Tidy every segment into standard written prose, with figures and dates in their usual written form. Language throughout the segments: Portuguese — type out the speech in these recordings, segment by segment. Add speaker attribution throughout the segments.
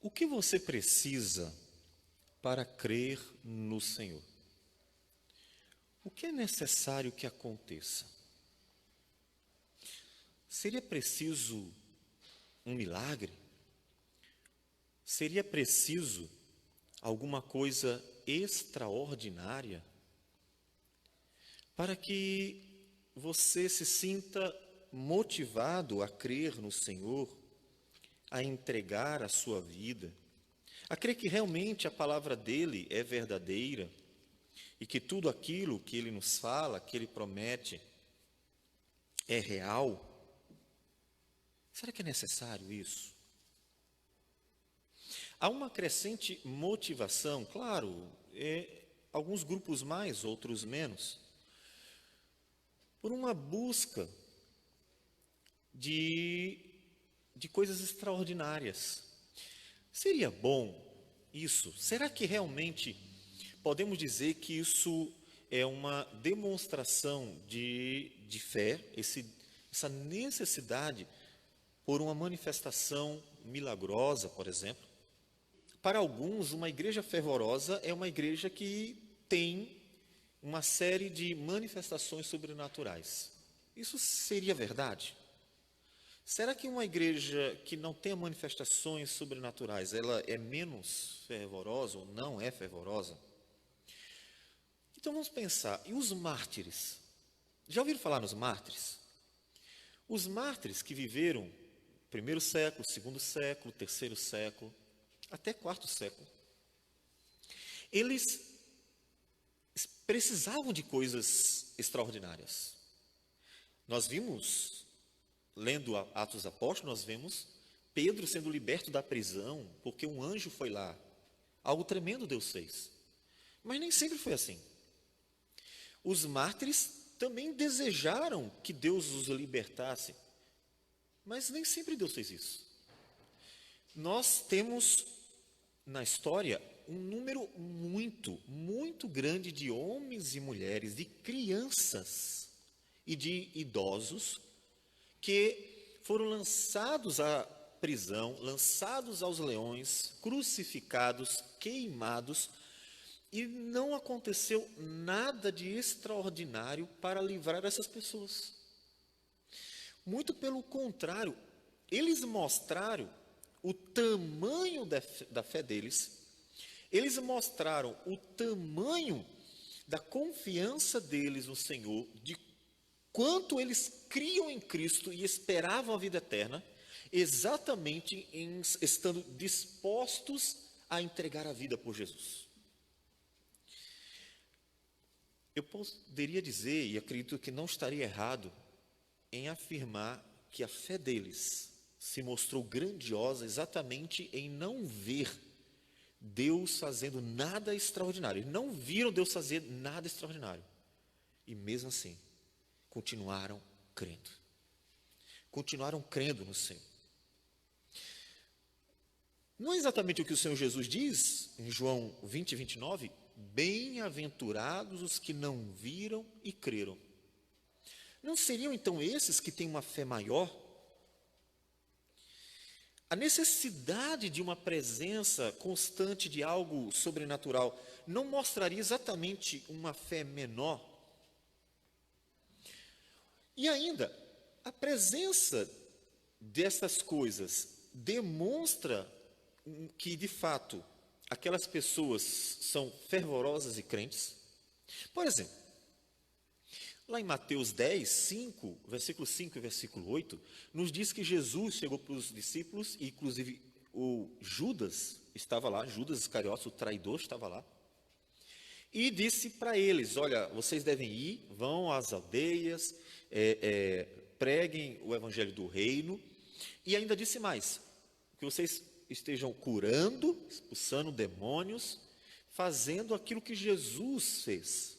Speaker 1: O que você precisa para crer no Senhor? O que é necessário que aconteça? Seria preciso um milagre? Seria preciso alguma coisa extraordinária para que você se sinta motivado a crer no Senhor, a entregar a sua vida, a crer que realmente a palavra dele é verdadeira e que tudo aquilo que ele nos fala, que ele promete, é real? Será que é necessário isso? Há uma crescente motivação, claro, alguns grupos mais, outros menos, por uma busca de, de coisas extraordinárias. Seria bom isso? Será que realmente podemos dizer que isso é uma demonstração de fé, essa necessidade por uma manifestação milagrosa, por exemplo? Para alguns, uma igreja fervorosa é uma igreja que tem uma série de manifestações sobrenaturais. Isso seria verdade? Será que uma igreja que não tem manifestações sobrenaturais, ela é menos fervorosa ou não é fervorosa? Então vamos pensar, e os mártires? Já ouviram falar nos mártires? Os mártires que viveram primeiro século, segundo século, terceiro século, até quarto século, eles precisavam de coisas extraordinárias. Nós vimos, lendo Atos dos Apóstolos, nós vemos Pedro sendo liberto da prisão, porque um anjo foi lá. Algo tremendo Deus fez. Mas nem sempre foi assim. Os mártires também desejaram que Deus os libertasse, mas nem sempre Deus fez isso. Nós temos na história um número muito grande de homens e mulheres, de crianças e de idosos que foram lançados à prisão, lançados aos leões, crucificados, queimados, e não aconteceu nada de extraordinário para livrar essas pessoas. Muito pelo contrário, eles mostraram o tamanho da fé deles, eles mostraram o tamanho da confiança deles no Senhor, de quanto eles criam em Cristo e esperavam a vida eterna, exatamente estando dispostos a entregar a vida por Jesus. Eu poderia dizer, e acredito que não estaria errado, em afirmar que a fé deles se mostrou grandiosa exatamente em não ver Deus fazendo nada extraordinário. Eles não viram Deus fazer nada extraordinário. E mesmo assim, continuaram crendo. Continuaram crendo no Senhor. Não é exatamente o que o Senhor Jesus diz em João 20, 29? Bem-aventurados os que não viram e creram. Não seriam então esses que têm uma fé maior? A necessidade de uma presença constante de algo sobrenatural não mostraria exatamente uma fé menor? E ainda, a presença dessas coisas demonstra que, de fato, aquelas pessoas são fervorosas e crentes? Por exemplo, lá em Mateus 10, 5, versículo 5 e versículo 8, nos diz que Jesus chegou para os discípulos, e inclusive o Judas estava lá, Judas Iscariote, o traidor, estava lá, e disse para eles: olha, vocês devem ir, vão às aldeias, preguem o evangelho do reino, e ainda disse mais, que vocês estejam curando, expulsando demônios, fazendo aquilo que Jesus fez.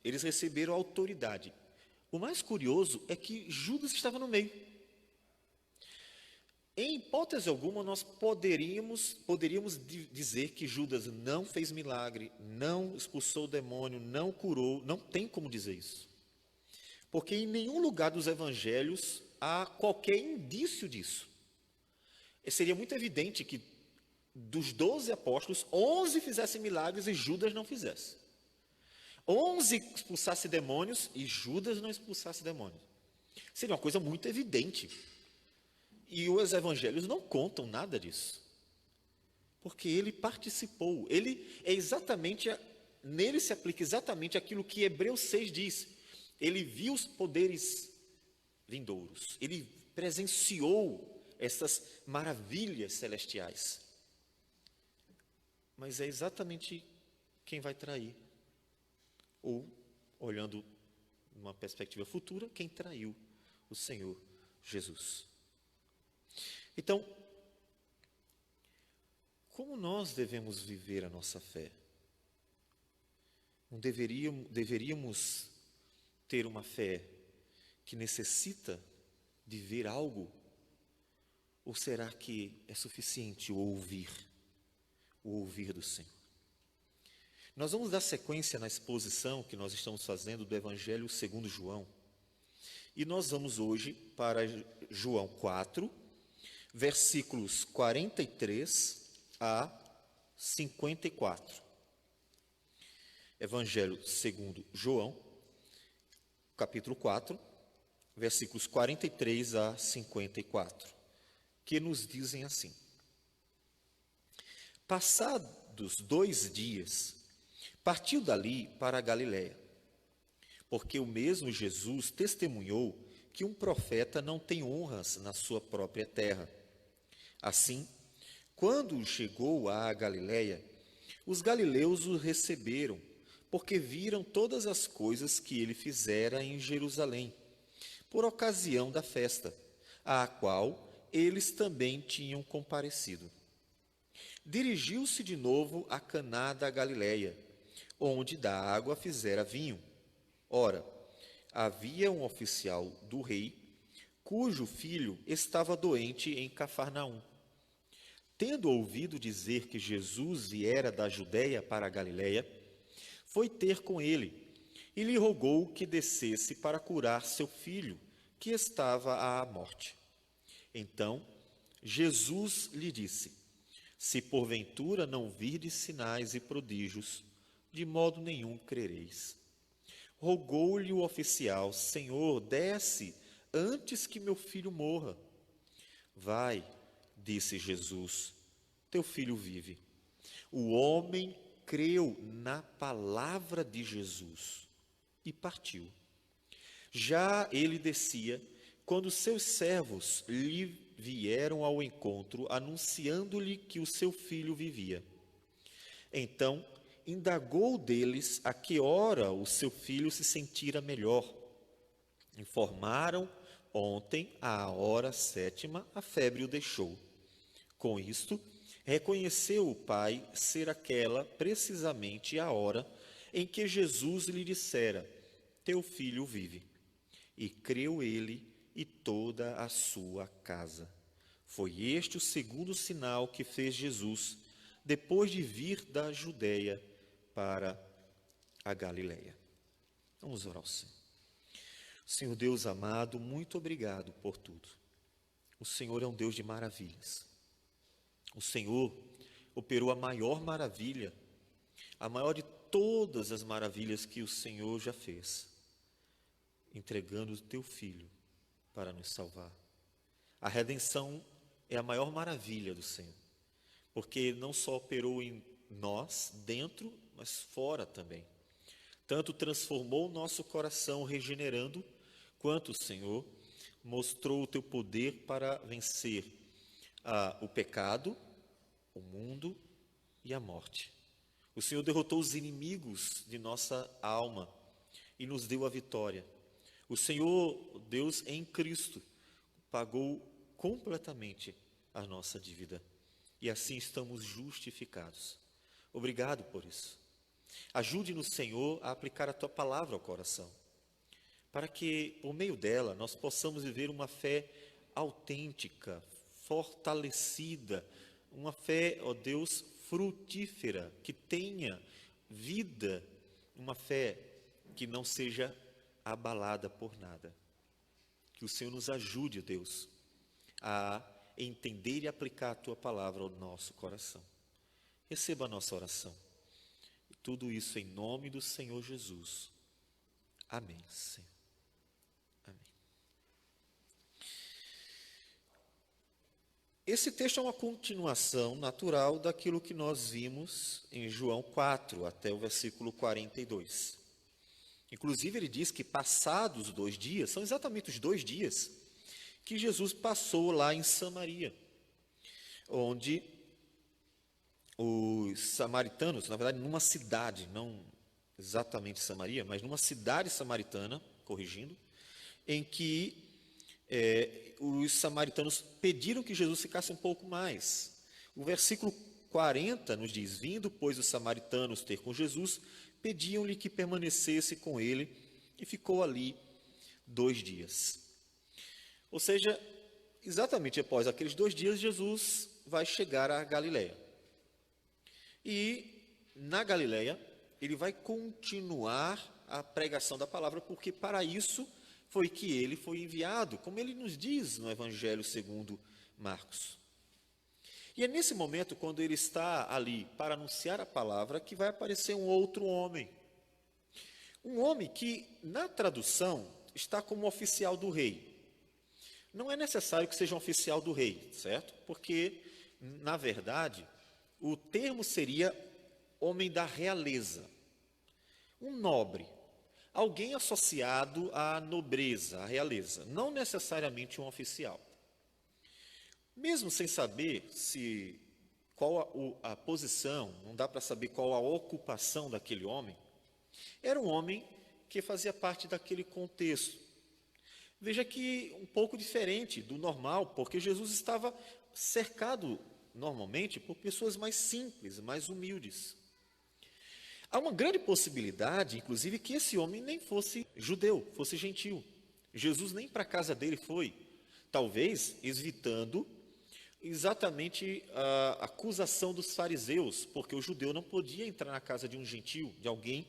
Speaker 1: Eles receberam autoridade. O mais curioso é que Judas estava no meio. Em hipótese alguma, nós poderíamos dizer que Judas não fez milagre, não expulsou o demônio, não curou. Não tem como dizer isso. Porque em nenhum lugar dos evangelhos há qualquer indício disso. Seria muito evidente que dos 12 apóstolos, 11 fizessem milagres e Judas não fizesse. 11 expulsasse demônios e Judas não expulsasse demônios. Seria uma coisa muito evidente. E os evangelhos não contam nada disso. Porque ele participou. Nele se aplica exatamente aquilo que Hebreus 6 diz. Ele viu os poderes vindouros. Ele presenciou essas maravilhas celestiais. Mas é exatamente quem vai trair. Ou, olhando numa perspectiva futura, quem traiu o Senhor Jesus. Então, como nós devemos viver a nossa fé? Não deveríamos ter uma fé que necessita de ver algo? Ou será que é suficiente o ouvir do Senhor? Nós vamos dar sequência na exposição que nós estamos fazendo do Evangelho segundo João. E nós vamos hoje para João 4, versículos 43 a 54. Evangelho segundo João, capítulo 4, versículos 43 a 54, que nos dizem assim: Passados 2 dias, partiu dali para a Galiléia, porque o mesmo Jesus testemunhou que um profeta não tem honras na sua própria terra. Assim, quando chegou à Galiléia, os galileus o receberam, porque viram todas as coisas que ele fizera em Jerusalém, por ocasião da festa, à qual eles também tinham comparecido. Dirigiu-se de novo a Caná da Galiléia, onde da água fizera vinho. Ora, havia um oficial do rei, cujo filho estava doente em Cafarnaum. Tendo ouvido dizer que Jesus viera da Judéia para a Galiléia, foi ter com ele e lhe rogou que descesse para curar seu filho, que estava à morte. Então, Jesus lhe disse: Se porventura não virdes sinais e prodígios, de modo nenhum crereis. Rogou-lhe o oficial: Senhor, desce antes que meu filho morra. Vai, disse Jesus, teu filho vive. O homem creu na palavra de Jesus e partiu. Já ele descia, quando seus servos lhe vieram ao encontro, anunciando-lhe que o seu filho vivia. Então, indagou deles a que hora o seu filho se sentira melhor. Informaram: ontem, à hora 7ª, a febre o deixou. Com isto, reconheceu o pai ser aquela precisamente a hora em que Jesus lhe dissera: teu filho vive. E creu ele e toda a sua casa. Foi este o segundo sinal que fez Jesus, depois de vir da Judéia para a Galiléia. Vamos orar ao Senhor. Senhor Deus amado, muito obrigado por tudo. O Senhor é um Deus de maravilhas. O Senhor operou a maior maravilha, a maior de todas as maravilhas que o Senhor já fez, entregando o teu Filho para nos salvar. A redenção é a maior maravilha do Senhor, porque não só operou em nós, dentro, mas fora também. Tanto transformou o nosso coração, regenerando, quanto, Senhor, mostrou o teu poder para vencer o pecado, o mundo e a morte. O Senhor derrotou os inimigos de nossa alma e nos deu a vitória. O Senhor, Deus em Cristo, pagou completamente a nossa dívida. E assim estamos justificados. Obrigado por isso. Ajude-nos, Senhor, a aplicar a Tua palavra ao coração, para que, por meio dela, nós possamos viver uma fé autêntica, fortalecida, uma fé, ó Deus, frutífera, que tenha vida, uma fé que não seja abalada por nada. Que o Senhor nos ajude, Deus, a entender e aplicar a tua palavra ao nosso coração. Receba a nossa oração. Tudo isso em nome do Senhor Jesus. Amém, Senhor. Amém. Esse texto é uma continuação natural daquilo que nós vimos em João 4, até o versículo 42. Inclusive, ele diz que passados 2 dias, são exatamente os 2 dias, que Jesus passou lá em Samaria, onde os samaritanos, na verdade, numa cidade, não exatamente Samaria, mas numa cidade samaritana, corrigindo, em que os samaritanos pediram que Jesus ficasse um pouco mais. O versículo 40 nos diz: vindo, pois, os samaritanos ter com Jesus, pediam-lhe que permanecesse com ele, e ficou ali 2 dias. Ou seja, exatamente após aqueles 2 dias, Jesus vai chegar à Galileia. E na Galileia, ele vai continuar a pregação da palavra, porque para isso foi que ele foi enviado, como ele nos diz no Evangelho segundo Marcos. E é nesse momento, quando ele está ali para anunciar a palavra, que vai aparecer um outro homem. Um homem que, na tradução, está como oficial do rei. Não é necessário que seja um oficial do rei, certo? Porque, na verdade, o termo seria homem da realeza. Um nobre. Alguém associado à nobreza, à realeza. Não necessariamente um oficial. Mesmo sem saber qual a posição, não dá para saber qual a ocupação daquele homem, era um homem que fazia parte daquele contexto. Veja que um pouco diferente do normal, porque Jesus estava cercado normalmente por pessoas mais simples, mais humildes. Há uma grande possibilidade, inclusive, que esse homem nem fosse judeu, fosse gentil. Jesus nem para a casa dele foi, talvez evitando exatamente a acusação dos fariseus, porque o judeu não podia entrar na casa de um gentil, de alguém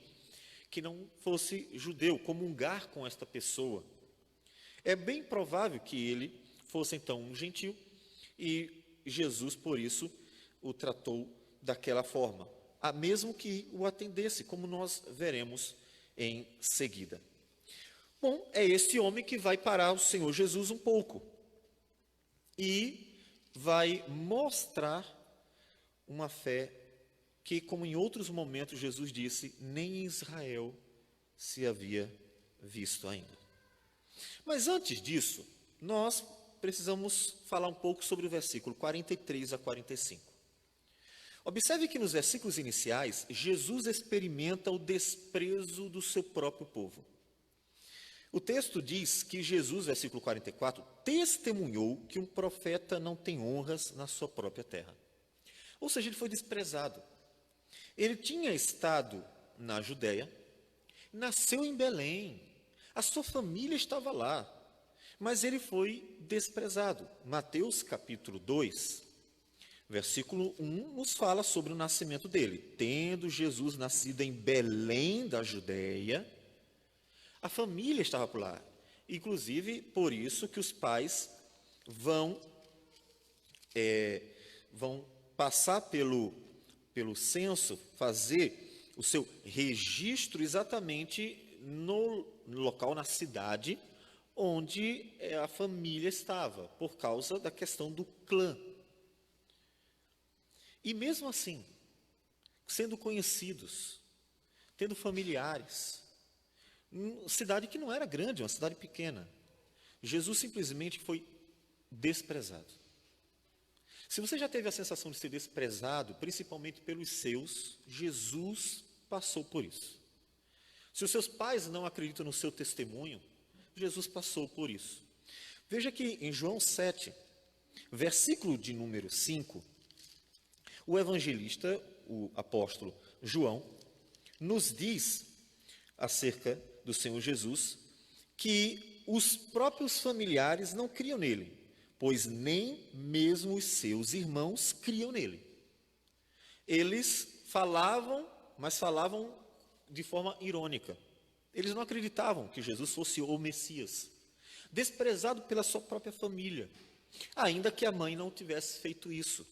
Speaker 1: que não fosse judeu, comungar com esta pessoa. É bem provável que ele fosse então um gentil e Jesus, por isso, o tratou daquela forma, mesmo que o atendesse, como nós veremos em seguida. Bom, é esse homem que vai parar o Senhor Jesus um pouco e vai mostrar uma fé que, como em outros momentos Jesus disse, nem em Israel se havia visto ainda. Mas antes disso, nós precisamos falar um pouco sobre o versículo 43 a 45. Observe que nos versículos iniciais, Jesus experimenta o desprezo do seu próprio povo. O texto diz que Jesus, versículo 44, testemunhou que um profeta não tem honras na sua própria terra. Ou seja, ele foi desprezado. Ele tinha estado na Judéia, nasceu em Belém, a sua família estava lá, mas ele foi desprezado. Mateus capítulo 2, versículo 1, nos fala sobre o nascimento dele. Tendo Jesus nascido em Belém da Judéia, a família estava por lá. Inclusive, por isso que os pais vão passar pelo censo, fazer o seu registro exatamente no local, na cidade, onde a família estava, por causa da questão do clã. E mesmo assim, sendo conhecidos, tendo familiares, uma cidade que não era grande, uma cidade pequena, Jesus simplesmente foi desprezado. Se você já teve a sensação de ser desprezado, principalmente pelos seus, Jesus passou por isso. Se os seus pais não acreditam no seu testemunho, Jesus passou por isso. Veja que em João 7, versículo de número 5, o evangelista, o apóstolo João, nos diz acerca do Senhor Jesus que os próprios familiares não criam nele, pois nem mesmo os seus irmãos criam nele. Eles falavam, mas falavam de forma irônica. Eles não acreditavam que Jesus fosse o Messias, desprezado pela sua própria família. ainda que a mãe não tivesse feito isso,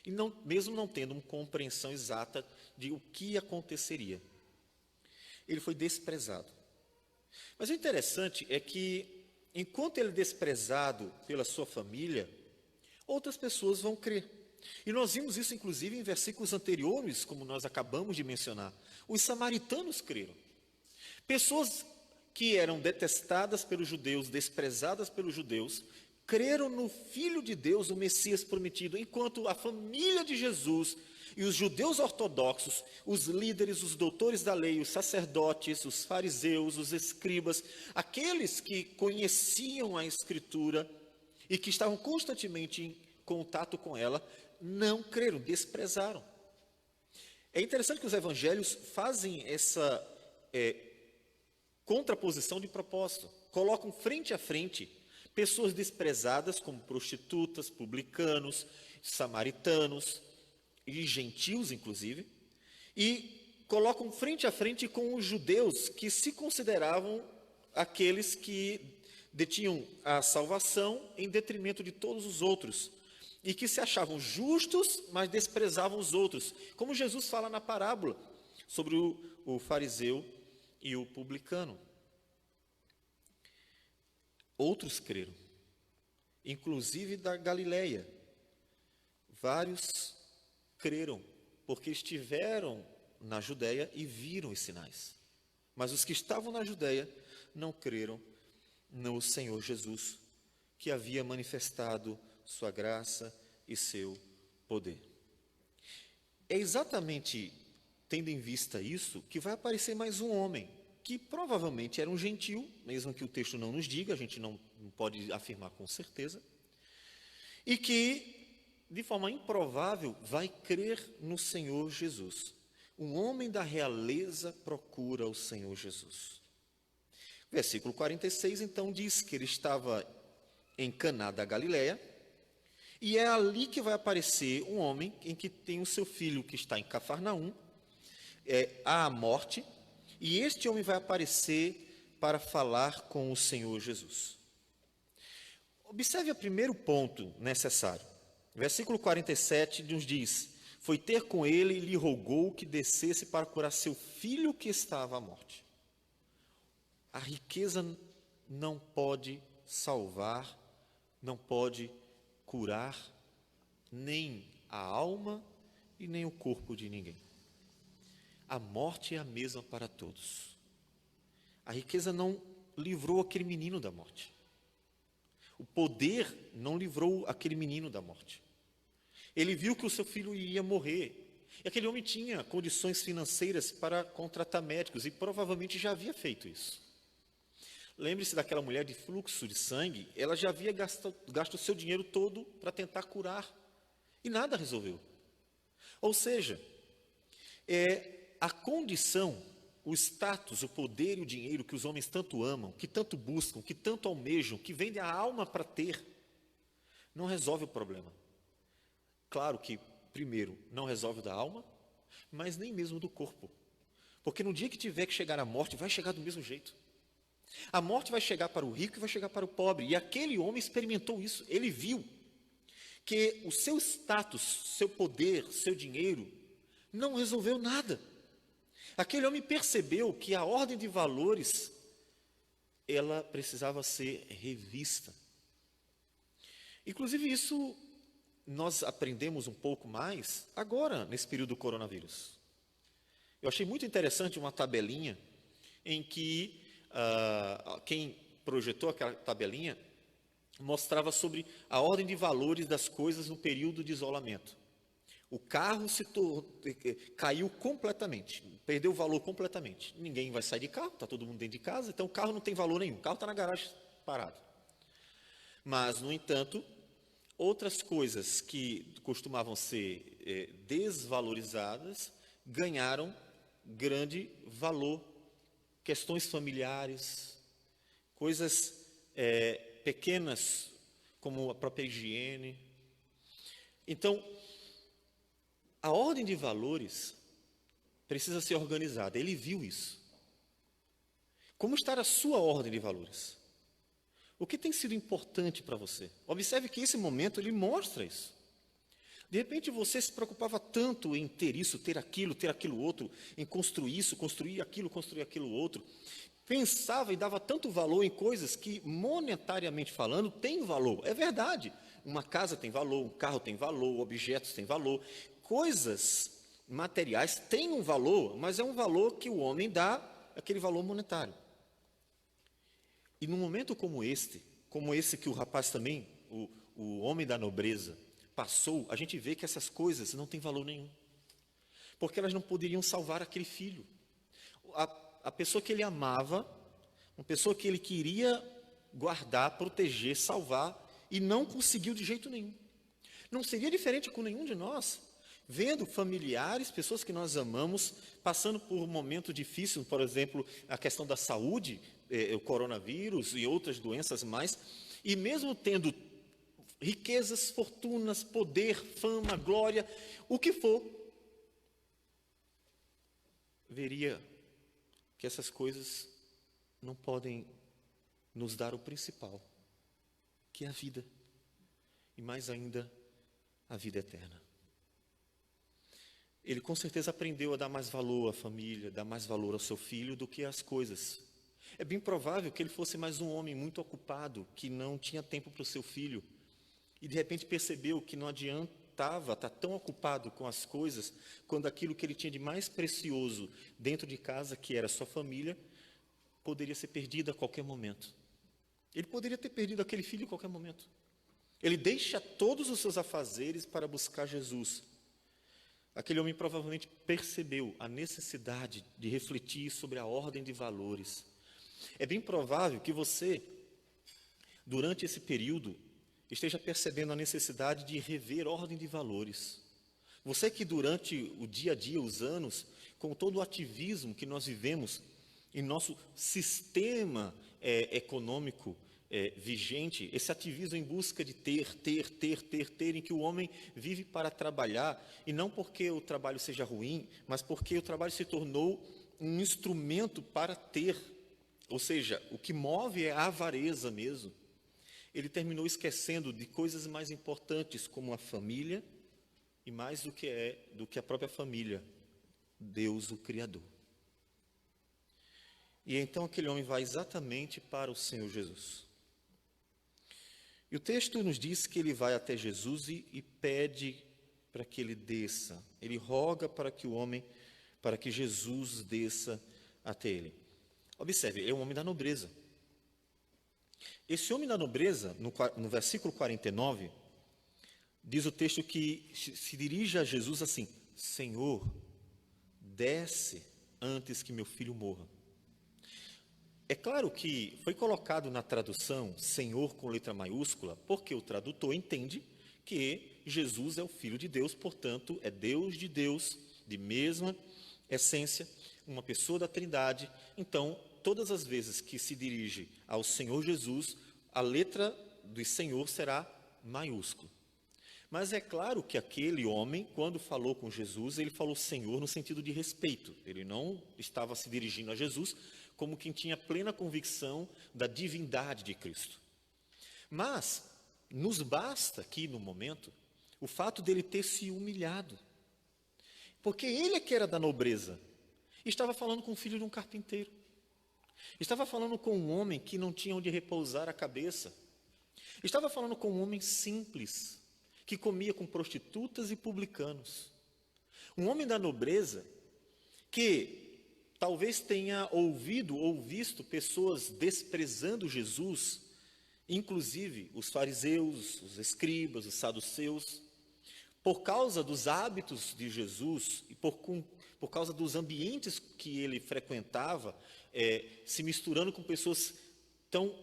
Speaker 1: e não, mesmo não tendo uma compreensão exata de o que aconteceria. Ele foi desprezado. Mas o interessante é que, enquanto ele é desprezado pela sua família, outras pessoas vão crer. E nós vimos isso, inclusive, em versículos anteriores, como nós acabamos de mencionar. Os samaritanos creram. Pessoas que eram detestadas pelos judeus, desprezadas pelos judeus, creram no Filho de Deus, o Messias prometido, enquanto a família de Jesus e os judeus ortodoxos, os líderes, os doutores da lei, os sacerdotes, os fariseus, os escribas, aqueles que conheciam a Escritura e que estavam constantemente em contato com ela, não creram, desprezaram. É interessante que os evangelhos fazem essa contraposição de propósito, colocam frente a frente pessoas desprezadas como prostitutas, publicanos, samaritanos e gentios, inclusive, e colocam frente a frente com os judeus que se consideravam aqueles que detinham a salvação em detrimento de todos os outros e que se achavam justos, mas desprezavam os outros, como Jesus fala na parábola sobre o fariseu e o publicano. Outros creram, inclusive da Galileia. Vários creram, porque estiveram na Judéia e viram os sinais. Mas os que estavam na Judéia não creram no Senhor Jesus, que havia manifestado sua graça e seu poder. É exatamente tendo em vista isso que vai aparecer mais um homem, que provavelmente era um gentil, mesmo que o texto não nos diga, a gente não pode afirmar com certeza, e que, de forma improvável, vai crer no Senhor Jesus. Um homem da realeza procura o Senhor Jesus. Versículo 46, então, diz que ele estava em Caná da Galileia, e é ali que vai aparecer um homem em que tem o seu filho que está em Cafarnaum, à morte, e este homem vai aparecer para falar com o Senhor Jesus. Observe o primeiro ponto necessário. Versículo 47 nos diz: foi ter com ele e lhe rogou que descesse para curar seu filho que estava à morte. A riqueza não pode salvar, não pode curar nem a alma e nem o corpo de ninguém. A morte é a mesma para todos. A riqueza não livrou aquele menino da morte. O poder não livrou aquele menino da morte. Ele viu que o seu filho ia morrer. E aquele homem tinha condições financeiras para contratar médicos e provavelmente já havia feito isso. Lembre-se daquela mulher de fluxo de sangue, ela já havia gasto o seu dinheiro todo para tentar curar e nada resolveu. Ou seja, a condição, o status, o poder e o dinheiro que os homens tanto amam, que tanto buscam, que tanto almejam, que vendem a alma para ter, não resolve o problema. Claro que, primeiro, não resolve o da alma, mas nem mesmo do corpo. Porque no dia que tiver que chegar a morte, vai chegar do mesmo jeito. A morte vai chegar para o rico e vai chegar para o pobre. E aquele homem experimentou isso. Ele viu que o seu status, seu poder, seu dinheiro, não resolveu nada. Aquele homem percebeu que a ordem de valores, ela precisava ser revista. Inclusive isso nós aprendemos um pouco mais agora, nesse período do coronavírus. Eu achei muito interessante uma tabelinha em que quem projetou aquela tabelinha mostrava sobre a ordem de valores das coisas no período de isolamento. O carro caiu completamente, perdeu o valor completamente. Ninguém vai sair de carro, está todo mundo dentro de casa, então o carro não tem valor nenhum, o carro está na garagem parado. Mas, no entanto, outras coisas que costumavam ser desvalorizadas ganharam grande valor. Questões familiares, coisas pequenas como a própria higiene. Então, a ordem de valores precisa ser organizada. Ele viu isso. Como está a sua ordem de valores? O que tem sido importante para você? Observe que esse momento ele mostra isso. De repente você se preocupava tanto em ter isso, ter aquilo outro, em construir isso, construir aquilo outro. Pensava e dava tanto valor em coisas que, monetariamente falando, têm valor. É verdade. Uma casa tem valor, um carro tem valor, objetos têm valor. Coisas materiais têm um valor, mas é um valor que o homem dá, aquele valor monetário. E num momento como esse que o rapaz também, o homem da nobreza, passou, a gente vê que essas coisas não têm valor nenhum. Porque elas não poderiam salvar aquele filho. A pessoa que ele amava, uma pessoa que ele queria guardar, proteger, salvar, e não conseguiu de jeito nenhum. Não seria diferente com nenhum de nós, vendo familiares, pessoas que nós amamos, passando por um momento difícil, por exemplo, a questão da saúde, o coronavírus e outras doenças mais, e mesmo tendo riquezas, fortunas, poder, fama, glória, o que for, veria que essas coisas não podem nos dar o principal, que é a vida, e mais ainda, a vida eterna. Ele com certeza aprendeu a dar mais valor à família, dar mais valor ao seu filho do que às coisas. É bem provável que ele fosse mais um homem muito ocupado, que não tinha tempo para o seu filho, e de repente percebeu que não adiantava estar tão ocupado com as coisas, quando aquilo que ele tinha de mais precioso dentro de casa, que era sua família, poderia ser perdido a qualquer momento. Ele poderia ter perdido aquele filho a qualquer momento. Ele deixa todos os seus afazeres para buscar Jesus. Aquele homem provavelmente percebeu a necessidade de refletir sobre a ordem de valores. É bem provável que você, durante esse período, esteja percebendo a necessidade de rever ordem de valores. Você que durante o dia a dia, os anos, com todo o ativismo que nós vivemos em nosso sistema econômico vigente, esse ativismo em busca de ter, em que o homem vive para trabalhar, e não porque o trabalho seja ruim, mas porque o trabalho se tornou um instrumento para ter, ou seja, o que move é a avareza mesmo. Ele terminou esquecendo de coisas mais importantes, como a família, e mais do que a própria família, Deus, o Criador. E então aquele homem vai exatamente para o Senhor Jesus. E o texto nos diz que ele vai até Jesus e pede para que ele desça. Ele roga para que Jesus desça até ele. Observe, é um homem da nobreza. Esse homem da nobreza, no versículo 49, diz o texto que se dirige a Jesus assim: Senhor, desce antes que meu filho morra. É claro que foi colocado na tradução Senhor com letra maiúscula, porque o tradutor entende que Jesus é o Filho de Deus, portanto, é Deus de Deus, de mesma essência, uma pessoa da Trindade. Então, todas as vezes que se dirige ao Senhor Jesus, a letra do Senhor será maiúscula. Mas é claro que aquele homem, quando falou com Jesus, ele falou Senhor no sentido de respeito. Ele não estava se dirigindo a Jesus como quem tinha plena convicção da divindade de Cristo. Mas nos basta aqui no momento o fato dele ter se humilhado. Porque ele é que era da nobreza. Estava falando com o filho de um carpinteiro. Estava falando com um homem que não tinha onde repousar a cabeça. Estava falando com um homem simples, que comia com prostitutas e publicanos. Um homem da nobreza que talvez tenha ouvido ou visto pessoas desprezando Jesus, inclusive os fariseus, os escribas, os saduceus, por causa dos hábitos de Jesus e por causa dos ambientes que ele frequentava, se misturando com pessoas tão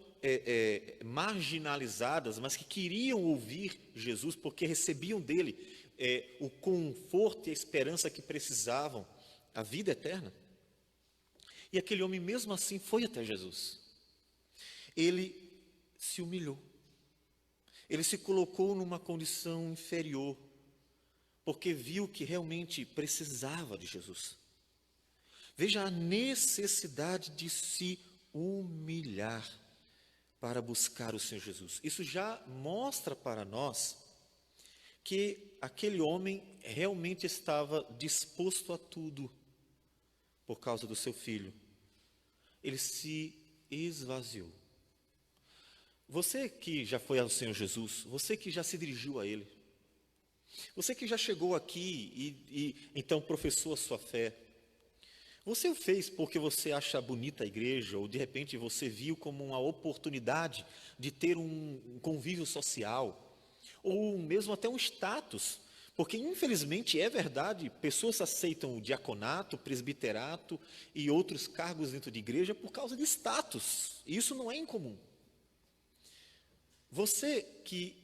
Speaker 1: marginalizadas, mas que queriam ouvir Jesus, porque recebiam dele o conforto e a esperança que precisavam, a vida eterna. E aquele homem mesmo assim foi até Jesus. Ele se humilhou. Ele se colocou numa condição inferior, porque viu que realmente precisava de Jesus. Veja a necessidade de se humilhar para buscar o Senhor Jesus. Isso já mostra para nós que aquele homem realmente estava disposto a tudo por causa do seu filho. Ele se esvaziou. Você que já foi ao Senhor Jesus, você que já se dirigiu a Ele, você que já chegou aqui e então professou a sua fé, você o fez porque você acha bonita a igreja, ou de repente você viu como uma oportunidade de ter um convívio social, ou mesmo até um status, porque infelizmente é verdade, pessoas aceitam o diaconato, presbiterato e outros cargos dentro de igreja por causa de status, e isso não é incomum. Você que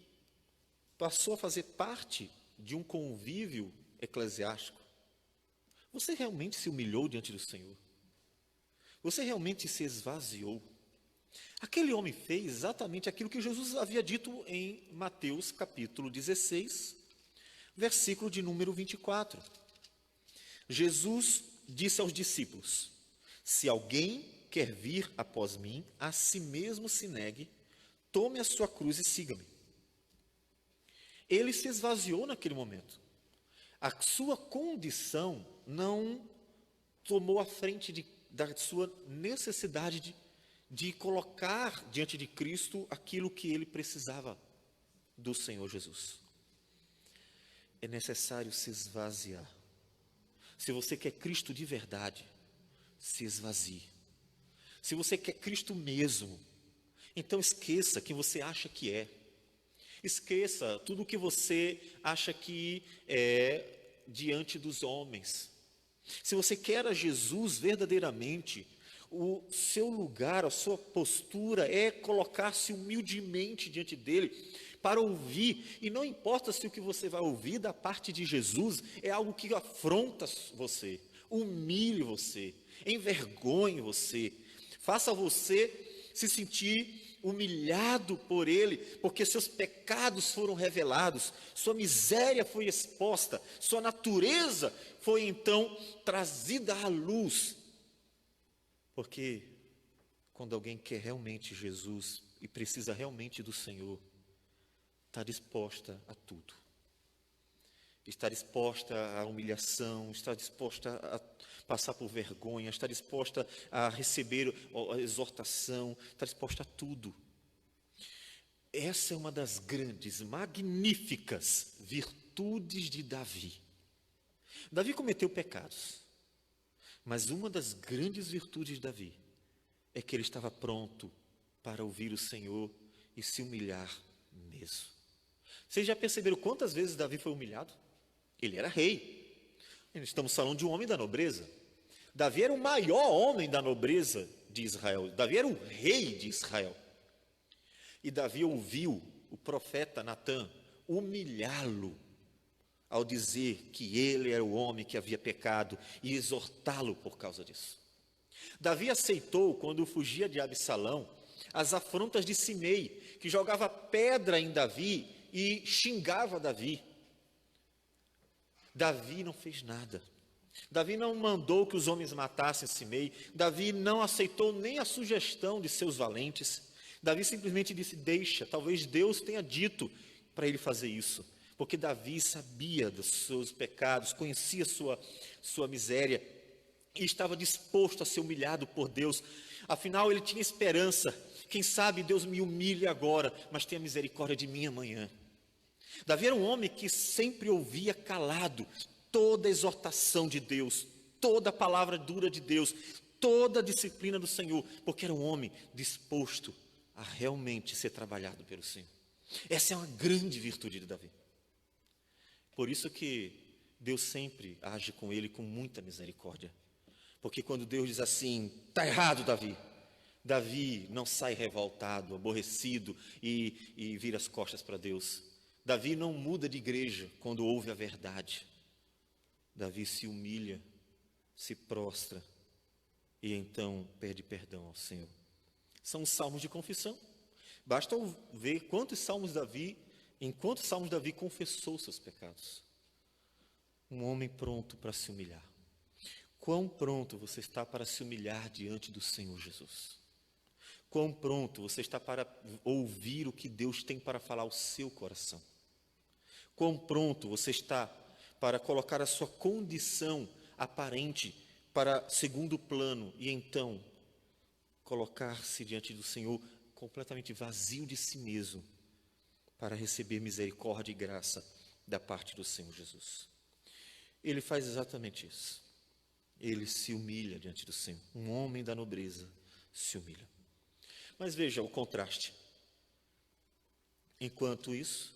Speaker 1: passou a fazer parte de um convívio eclesiástico, você realmente se humilhou diante do Senhor? Você realmente se esvaziou? Aquele homem fez exatamente aquilo que Jesus havia dito em Mateus capítulo 16, versículo de número 24. Jesus disse aos discípulos: se alguém quer vir após mim, a si mesmo se negue, tome a sua cruz e siga-me. Ele se esvaziou naquele momento. A sua condição não tomou a frente da sua necessidade de colocar diante de Cristo aquilo que ele precisava do Senhor Jesus. É necessário se esvaziar. Se você quer Cristo de verdade, se esvazie. Se você quer Cristo mesmo, então esqueça quem você acha que é. Esqueça tudo o que você acha que é diante dos homens. Se você quer a Jesus verdadeiramente, o seu lugar, a sua postura é colocar-se humildemente diante dele para ouvir. E não importa se o que você vai ouvir da parte de Jesus é algo que afronta você, humilhe você, envergonhe você, faça você se sentir humilhado por Ele, porque seus pecados foram revelados, sua miséria foi exposta, sua natureza foi então trazida à luz. Porque quando alguém quer realmente Jesus e precisa realmente do Senhor, está disposta a tudo. Está disposta à humilhação, está disposta a passar por vergonha, está disposta a receber a exortação, está disposta a tudo. Essa é uma das grandes, magníficas virtudes de Davi. Davi cometeu pecados, mas uma das grandes virtudes de Davi é que ele estava pronto para ouvir o Senhor e se humilhar mesmo. Vocês já perceberam quantas vezes Davi foi humilhado? Ele era rei. Estamos falando de um homem da nobreza. Davi era o maior homem da nobreza de Israel. Davi era o rei de Israel. E Davi ouviu o profeta Natã humilhá-lo ao dizer que ele era o homem que havia pecado e exortá-lo por causa disso. Davi aceitou, quando fugia de Absalão, as afrontas de Simei, que jogava pedra em Davi e xingava Davi. Davi não fez nada. Davi não mandou que os homens matassem Simei. Davi não aceitou nem a sugestão de seus valentes. Davi simplesmente disse: deixa, talvez Deus tenha dito para ele fazer isso. Porque Davi sabia dos seus pecados, conhecia sua miséria e estava disposto a ser humilhado por Deus. Afinal, ele tinha esperança. Quem sabe Deus me humilhe agora, mas tenha misericórdia de mim amanhã. Davi era um homem que sempre ouvia calado toda a exortação de Deus, toda a palavra dura de Deus, toda a disciplina do Senhor, porque era um homem disposto a realmente ser trabalhado pelo Senhor. Essa é uma grande virtude de Davi. Por isso que Deus sempre age com ele com muita misericórdia. Porque quando Deus diz assim: está errado, Davi, Davi não sai revoltado, aborrecido e vira as costas para Deus. Davi não muda de igreja quando ouve a verdade. Davi se humilha, se prostra e então pede perdão ao Senhor. São os salmos de confissão. Basta ver em quantos salmos Davi confessou seus pecados. Um homem pronto para se humilhar. Quão pronto você está para se humilhar diante do Senhor Jesus? Quão pronto você está para ouvir o que Deus tem para falar ao seu coração? Quão pronto você está para colocar a sua condição aparente para segundo plano e então colocar-se diante do Senhor completamente vazio de si mesmo para receber misericórdia e graça da parte do Senhor Jesus? Ele faz exatamente isso. Ele se humilha diante do Senhor. Um homem da nobreza se humilha. Mas veja o contraste. Enquanto isso,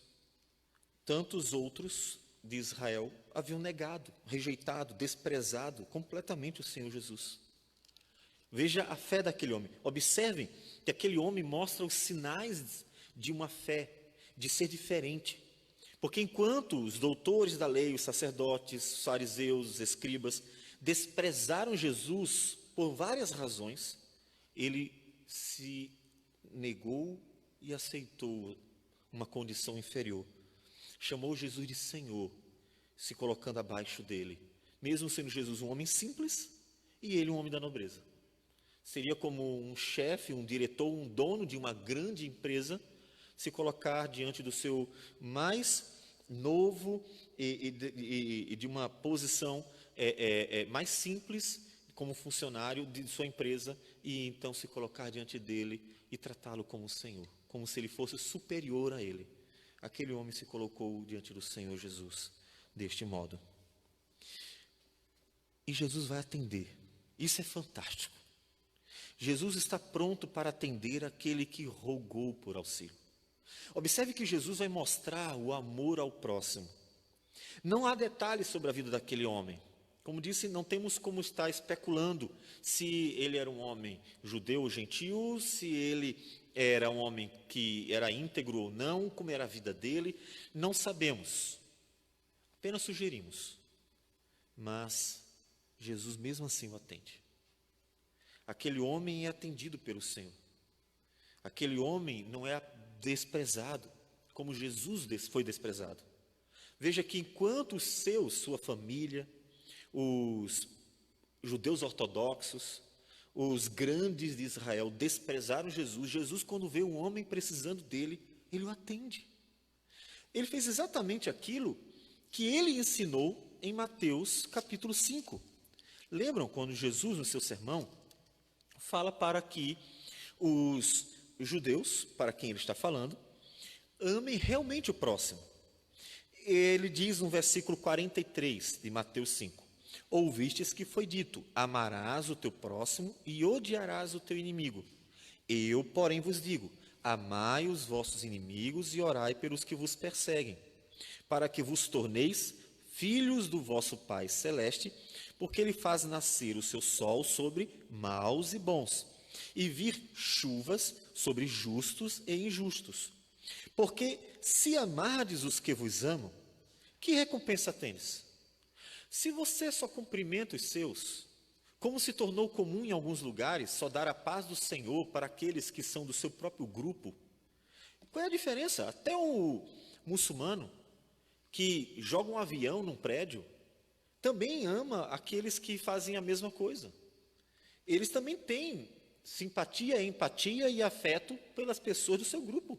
Speaker 1: tantos outros de Israel haviam negado, rejeitado, desprezado completamente o Senhor Jesus. Veja a fé daquele homem. Observem que aquele homem mostra os sinais de uma fé, de ser diferente. Porque enquanto os doutores da lei, os sacerdotes, os fariseus, os escribas, desprezaram Jesus por várias razões, ele se negou e aceitou uma condição inferior. Chamou Jesus de Senhor, se colocando abaixo dele, mesmo sendo Jesus um homem simples e ele um homem da nobreza. Seria como um chefe, um diretor, um dono de uma grande empresa se colocar diante do seu mais novo e de uma posição mais simples como funcionário de sua empresa e então se colocar diante dele e tratá-lo como Senhor, como se ele fosse superior a ele. Aquele homem se colocou diante do Senhor Jesus deste modo. E Jesus vai atender. Isso é fantástico. Jesus está pronto para atender aquele que rogou por auxílio. Observe que Jesus vai mostrar o amor ao próximo. Não há detalhes sobre a vida daquele homem. Como disse, não temos como estar especulando se ele era um homem judeu ou gentil, se ele era um homem que era íntegro ou não, como era a vida dele. Não sabemos. Apenas sugerimos. Mas Jesus mesmo assim o atende. Aquele homem é atendido pelo Senhor. Aquele homem não é desprezado, como Jesus foi desprezado. Veja que enquanto sua família, os judeus ortodoxos, os grandes de Israel desprezaram Jesus, Jesus, quando vê um homem precisando dele, ele o atende. Ele fez exatamente aquilo que ele ensinou em Mateus capítulo 5. Lembram quando Jesus, no seu sermão, fala para que os judeus, para quem ele está falando, amem realmente o próximo. Ele diz no versículo 43 de Mateus 5, ouvistes que foi dito, amarás o teu próximo e odiarás o teu inimigo. Eu, porém, vos digo, amai os vossos inimigos e orai pelos que vos perseguem, para que vos torneis filhos do vosso Pai Celeste, porque ele faz nascer o seu sol sobre maus e bons, e vir chuvas sobre justos e injustos. Porque se amardes os que vos amam, que recompensa tendes? Se você só cumprimenta os seus, como se tornou comum em alguns lugares, só dar a paz do Senhor para aqueles que são do seu próprio grupo, qual é a diferença? Até o muçulmano que joga um avião num prédio, também ama aqueles que fazem a mesma coisa. Eles também têm simpatia, empatia e afeto pelas pessoas do seu grupo.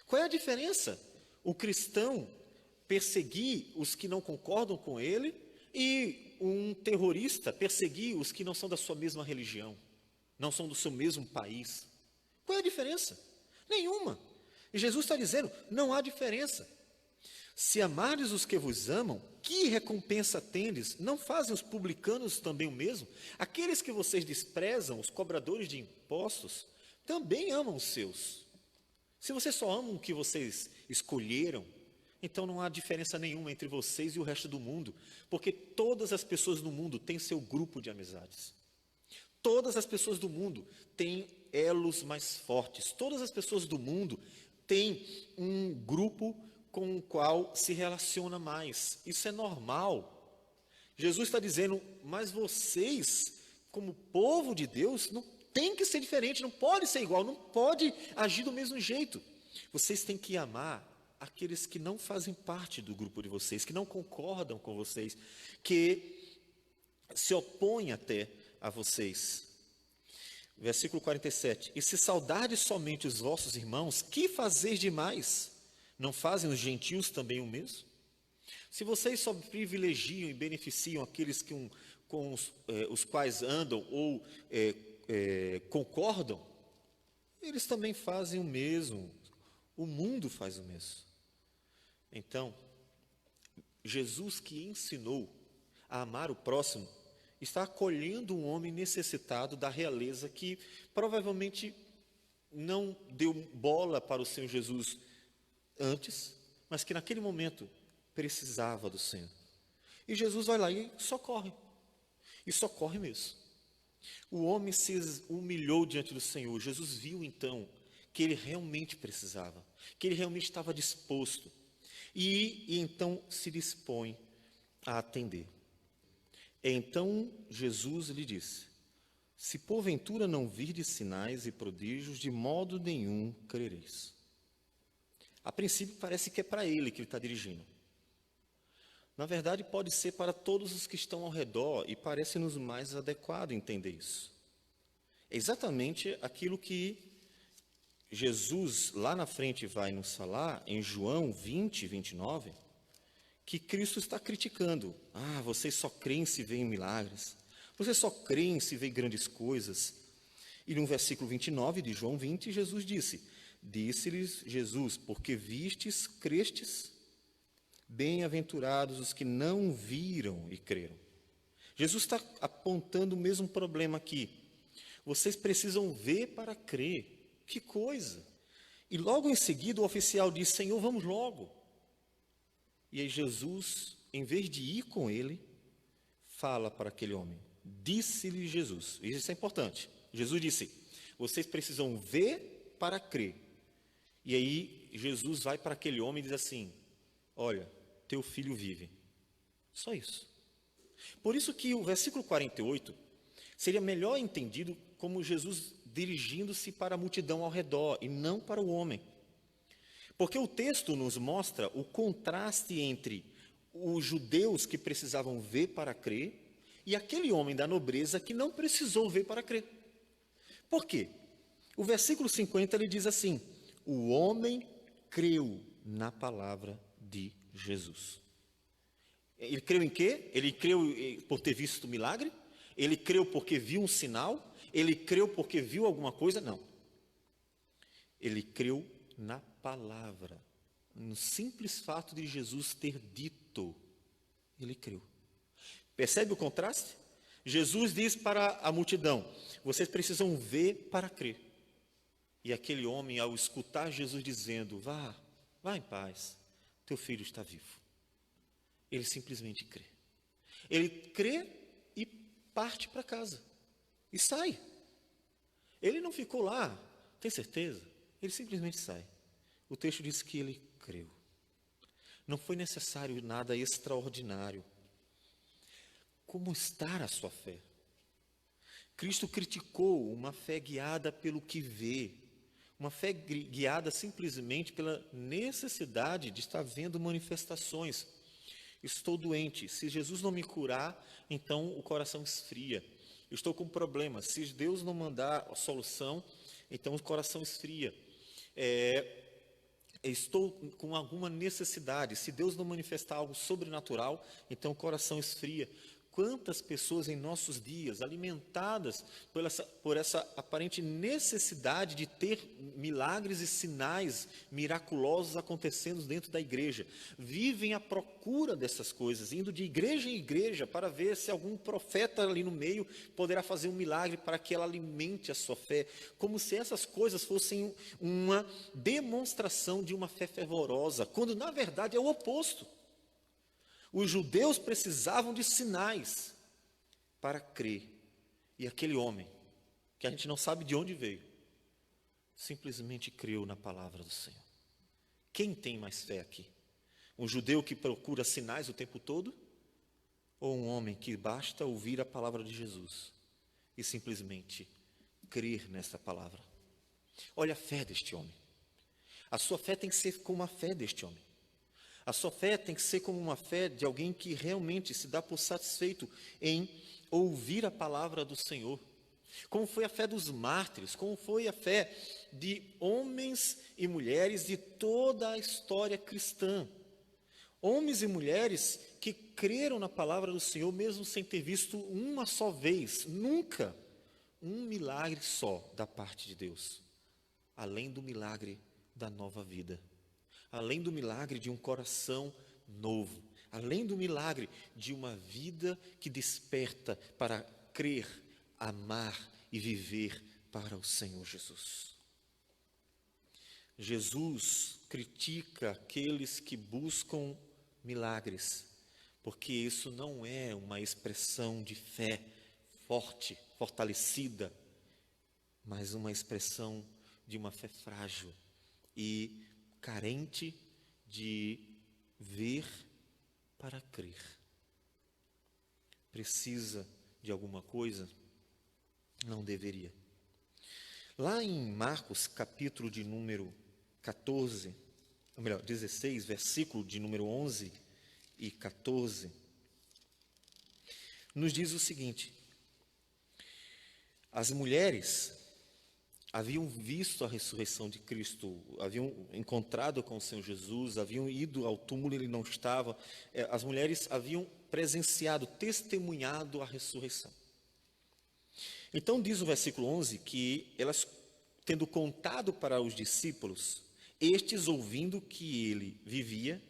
Speaker 1: Qual é a diferença? O cristão perseguir os que não concordam com ele e um terrorista perseguir os que não são da sua mesma religião, não são do seu mesmo país. Qual é a diferença? Nenhuma. E Jesus está dizendo, não há diferença. Se amardes os que vos amam, que recompensa tendes? Não fazem os publicanos também o mesmo? Aqueles que vocês desprezam, os cobradores de impostos, também amam os seus. Se vocês só amam o que vocês escolheram, então não há diferença nenhuma entre vocês e o resto do mundo, porque todas as pessoas no mundo têm seu grupo de amizades. Todas as pessoas do mundo têm elos mais fortes. Todas as pessoas do mundo têm um grupo com o qual se relaciona mais. Isso é normal. Jesus está dizendo, mas vocês, como povo de Deus, não tem que ser diferente, não pode ser igual, não pode agir do mesmo jeito. Vocês têm que amar aqueles que não fazem parte do grupo de vocês, que não concordam com vocês, que se opõem até a vocês. Versículo 47. E se saudardes somente os vossos irmãos, que fazeis demais? Não fazem os gentios também o mesmo? Se vocês só privilegiam e beneficiam aqueles com os quais andam ou concordam, eles também fazem o mesmo. O mundo faz o mesmo. Então, Jesus, que ensinou a amar o próximo, está acolhendo um homem necessitado da realeza que provavelmente não deu bola para o Senhor Jesus antes, mas que naquele momento precisava do Senhor. E Jesus vai lá e socorre mesmo. O homem se humilhou diante do Senhor. Jesus viu então que ele realmente precisava, que ele realmente estava disposto, e então se dispõe a atender. Então Jesus lhe disse: se porventura não virdes sinais e prodígios, de modo nenhum crereis. A princípio parece que é para ele que ele está dirigindo. Na verdade, pode ser para todos os que estão ao redor, e parece-nos mais adequado entender isso. É exatamente aquilo que Jesus lá na frente vai nos falar, em João 20, 29, que Cristo está criticando. Ah, vocês só creem se veem milagres. Vocês só creem se veem grandes coisas. E no versículo 29 de João 20, Jesus disse: disse-lhes Jesus, porque vistes, crestes, bem-aventurados os que não viram e creram. Jesus está apontando o mesmo problema aqui. Vocês precisam ver para crer. Que coisa! E logo em seguida o oficial diz: Senhor, vamos logo. E aí Jesus, em vez de ir com ele, fala para aquele homem. Disse-lhe Jesus, isso é importante. Jesus disse: vocês precisam ver para crer. E aí Jesus vai para aquele homem e diz assim: olha, teu filho vive. Só isso. Por isso que o versículo 48 seria melhor entendido como Jesus dirigindo-se para a multidão ao redor e não para o homem. Porque o texto nos mostra o contraste entre os judeus que precisavam ver para crer e aquele homem da nobreza que não precisou ver para crer. Por quê? O versículo 50 ele diz assim: o homem creu na palavra de Jesus. Ele creu em quê? Ele creu por ter visto o milagre? Ele creu porque viu um sinal? Ele creu porque viu alguma coisa? Não. Ele creu na palavra. No simples fato de Jesus ter dito, ele creu. Percebe o contraste? Jesus diz para a multidão: vocês precisam ver para crer. E aquele homem, ao escutar Jesus dizendo: vá em paz, teu filho está vivo, ele simplesmente crê. Ele crê e parte para casa. E sai. Ele não ficou lá, tem certeza? Ele simplesmente sai. O texto diz que ele creu. Não foi necessário nada extraordinário. Como está a sua fé? Cristo criticou uma fé guiada pelo que vê, uma fé guiada simplesmente pela necessidade de estar vendo manifestações. Estou doente, se Jesus não me curar, então o coração esfria. Estou com problemas, se Deus não mandar a solução, então o coração esfria. Estou com alguma necessidade, se Deus não manifestar algo sobrenatural, então o coração esfria. Quantas pessoas em nossos dias, alimentadas por essa aparente necessidade de ter milagres e sinais miraculosos acontecendo dentro da igreja, vivem à procura dessas coisas, indo de igreja em igreja para ver se algum profeta ali no meio poderá fazer um milagre para que ela alimente a sua fé, como se essas coisas fossem uma demonstração de uma fé fervorosa, quando na verdade é o oposto. Os judeus precisavam de sinais para crer. E aquele homem, que a gente não sabe de onde veio, simplesmente creu na palavra do Senhor. Quem tem mais fé aqui? Um judeu que procura sinais o tempo todo? Ou um homem que basta ouvir a palavra de Jesus e simplesmente crer nessa palavra? Olha a fé deste homem. A sua fé tem que ser como a fé deste homem. A sua fé tem que ser como uma fé de alguém que realmente se dá por satisfeito em ouvir a palavra do Senhor. como foi a fé dos mártires, como foi a fé de homens e mulheres de toda a história cristã. Homens e mulheres que creram na palavra do Senhor, mesmo sem ter visto uma só vez, nunca, um milagre só da parte de Deus, além do milagre da nova vida, além do milagre de um coração novo, além do milagre de uma vida que desperta para crer, amar e viver para o Senhor Jesus. Jesus critica aqueles que buscam milagres, porque isso não é uma expressão de fé forte, fortalecida, mas uma expressão de uma fé frágil e carente de ver para crer. Precisa de alguma coisa? Não deveria. Lá em Marcos, capítulo de número 14, ou melhor, 16, versículo de número 11 e 14, nos diz o seguinte: as mulheres haviam visto a ressurreição de Cristo, haviam encontrado com o Senhor Jesus, haviam ido ao túmulo, ele não estava, as mulheres haviam presenciado, testemunhado a ressurreição. Então diz o versículo 11 que elas, tendo contado para os discípulos, estes ouvindo que ele vivia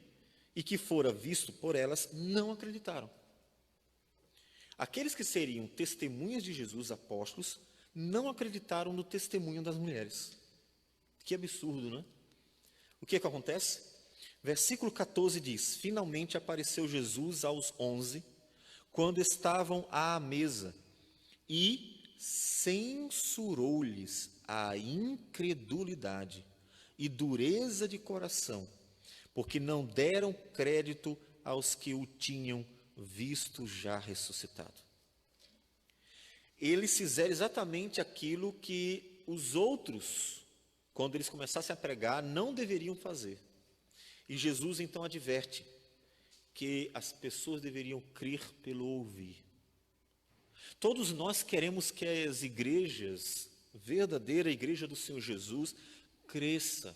Speaker 1: e que fora visto por elas, não acreditaram. Aqueles que seriam testemunhas de Jesus, apóstolos, não acreditaram no testemunho das mulheres. Que absurdo, não é? O que é que acontece? Versículo 14 diz: finalmente apareceu Jesus aos 11, quando estavam à mesa, e censurou-lhes a incredulidade e dureza de coração, porque não deram crédito aos que o tinham visto já ressuscitado. Eles fizeram exatamente aquilo que os outros, quando eles começassem a pregar, não deveriam fazer. E Jesus então adverte que as pessoas deveriam crer pelo ouvir. Todos nós queremos que as igrejas, verdadeira igreja do Senhor Jesus, cresça.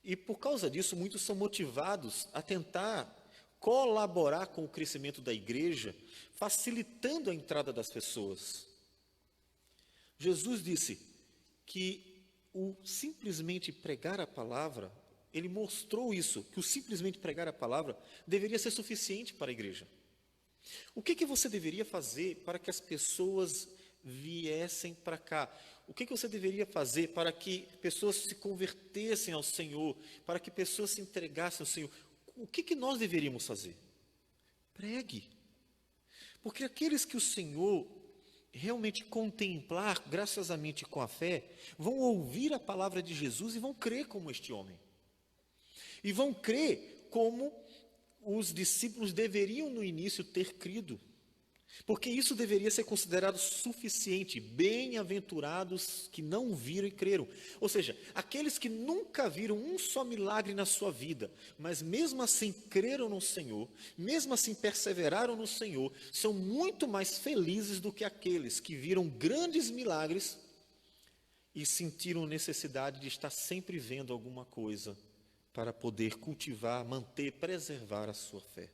Speaker 1: E por causa disso, muitos são motivados a tentar colaborar com o crescimento da igreja, facilitando a entrada das pessoas. Jesus disse que o simplesmente pregar a palavra, ele mostrou isso, que o simplesmente pregar a palavra deveria ser suficiente para a igreja. O que você deveria fazer para que as pessoas viessem para cá? O que você deveria fazer para que pessoas se convertessem ao Senhor, para que pessoas se entregassem ao Senhor? O que nós deveríamos fazer? Pregue. Porque aqueles que o Senhor realmente contemplar graciosamente com a fé, vão ouvir a palavra de Jesus e vão crer como este homem. E vão crer como os discípulos deveriam no início ter crido. Porque isso deveria ser considerado suficiente. Bem-aventurados que não viram e creram. Ou seja, aqueles que nunca viram um só milagre na sua vida, mas mesmo assim creram no Senhor, mesmo assim perseveraram no Senhor, são muito mais felizes do que aqueles que viram grandes milagres e sentiram necessidade de estar sempre vendo alguma coisa para poder cultivar, manter, preservar a sua fé.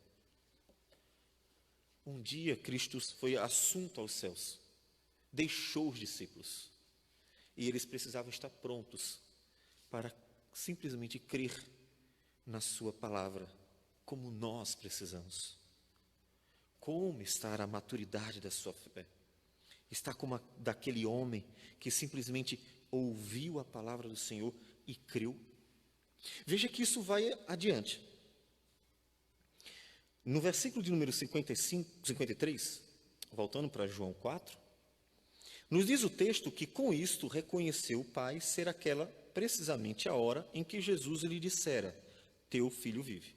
Speaker 1: Um dia Cristo foi assunto aos céus, deixou os discípulos, e eles precisavam estar prontos para simplesmente crer na sua palavra, como nós precisamos. Como está a maturidade da sua fé? Está como a daquele homem que simplesmente ouviu a palavra do Senhor e creu? Veja que isso vai adiante. No versículo de número 53, voltando para João 4, nos diz o texto que com isto reconheceu o Pai ser aquela precisamente a hora em que Jesus lhe dissera: teu filho vive.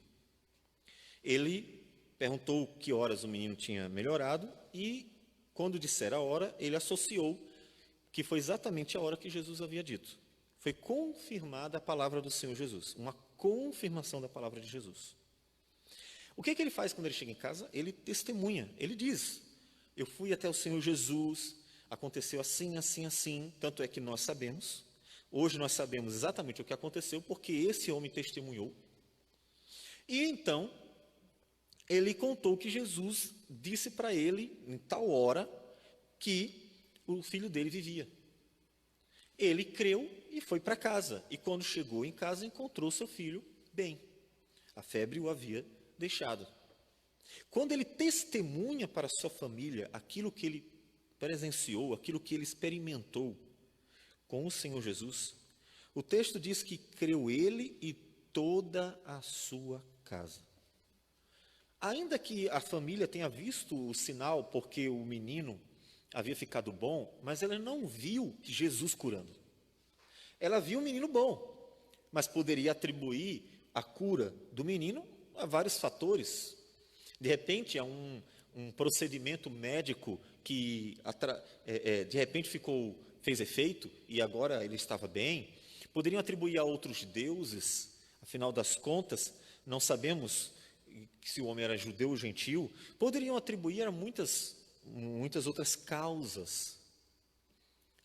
Speaker 1: Ele perguntou que horas o menino tinha melhorado e, quando dissera a hora, ele associou que foi exatamente a hora que Jesus havia dito. Foi confirmada a palavra do Senhor Jesus, uma confirmação da palavra de Jesus. O que ele faz quando ele chega em casa? Ele testemunha, ele diz: eu fui até o Senhor Jesus, aconteceu assim, assim, assim, tanto é que nós sabemos, hoje nós sabemos exatamente o que aconteceu, porque esse homem testemunhou. E então, ele contou que Jesus disse para ele, em tal hora, que o filho dele vivia. Ele creu e foi para casa. E quando chegou em casa, encontrou seu filho bem. A febre o havia deixado. Quando ele testemunha para sua família aquilo que ele presenciou, aquilo que ele experimentou com o Senhor Jesus, o texto diz que creu ele e toda a sua casa. Ainda que a família tenha visto o sinal porque o menino havia ficado bom, mas ela não viu Jesus curando. Ela viu um menino bom, mas poderia atribuir a cura do menino a vários fatores. De repente, a um procedimento médico que de repente fez efeito e agora ele estava bem. Poderiam atribuir a outros deuses, afinal das contas, não sabemos se o homem era judeu ou gentil. Poderiam atribuir a muitas outras causas.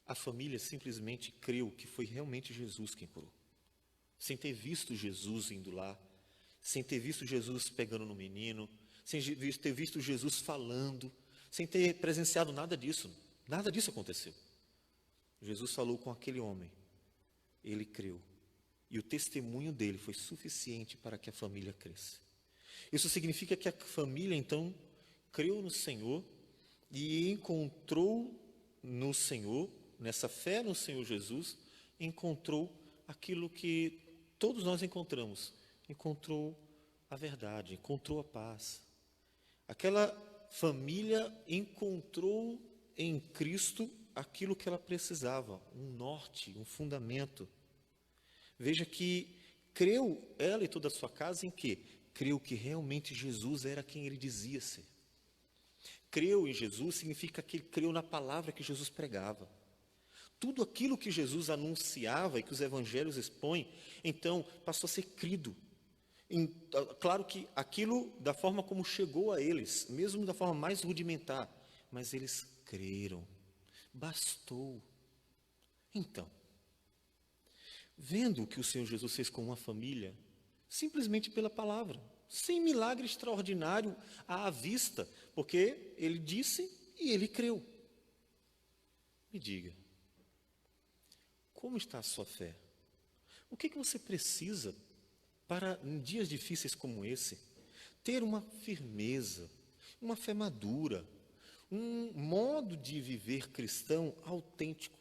Speaker 1: A família simplesmente creu que foi realmente Jesus quem curou. Sem ter visto Jesus indo lá, sem ter visto Jesus pegando no menino, sem ter visto Jesus falando, sem ter presenciado nada disso. Nada disso aconteceu. Jesus falou com aquele homem, ele creu. E o testemunho dele foi suficiente para que a família cresça. Isso significa que a família, então, creu no Senhor e encontrou no Senhor, nessa fé no Senhor Jesus, encontrou aquilo que todos nós encontramos. Encontrou a verdade, encontrou a paz. Aquela família encontrou em Cristo aquilo que ela precisava, um norte, um fundamento. Veja que creu ela e toda a sua casa em quê? Creu que realmente Jesus era quem ele dizia ser. Creu em Jesus significa que ele creu na palavra que Jesus pregava. Tudo aquilo que Jesus anunciava e que os evangelhos expõem, então passou a ser crido. Claro que aquilo da forma como chegou a eles, mesmo da forma mais rudimentar, mas eles creram. Bastou. Então, vendo o que o Senhor Jesus fez com uma família, simplesmente pela palavra, sem milagre extraordinário à vista, porque ele disse e ele creu. Me diga, como está a sua fé? O que você precisa para, em dias difíceis como esse, ter uma firmeza, uma fé madura, um modo de viver cristão autêntico?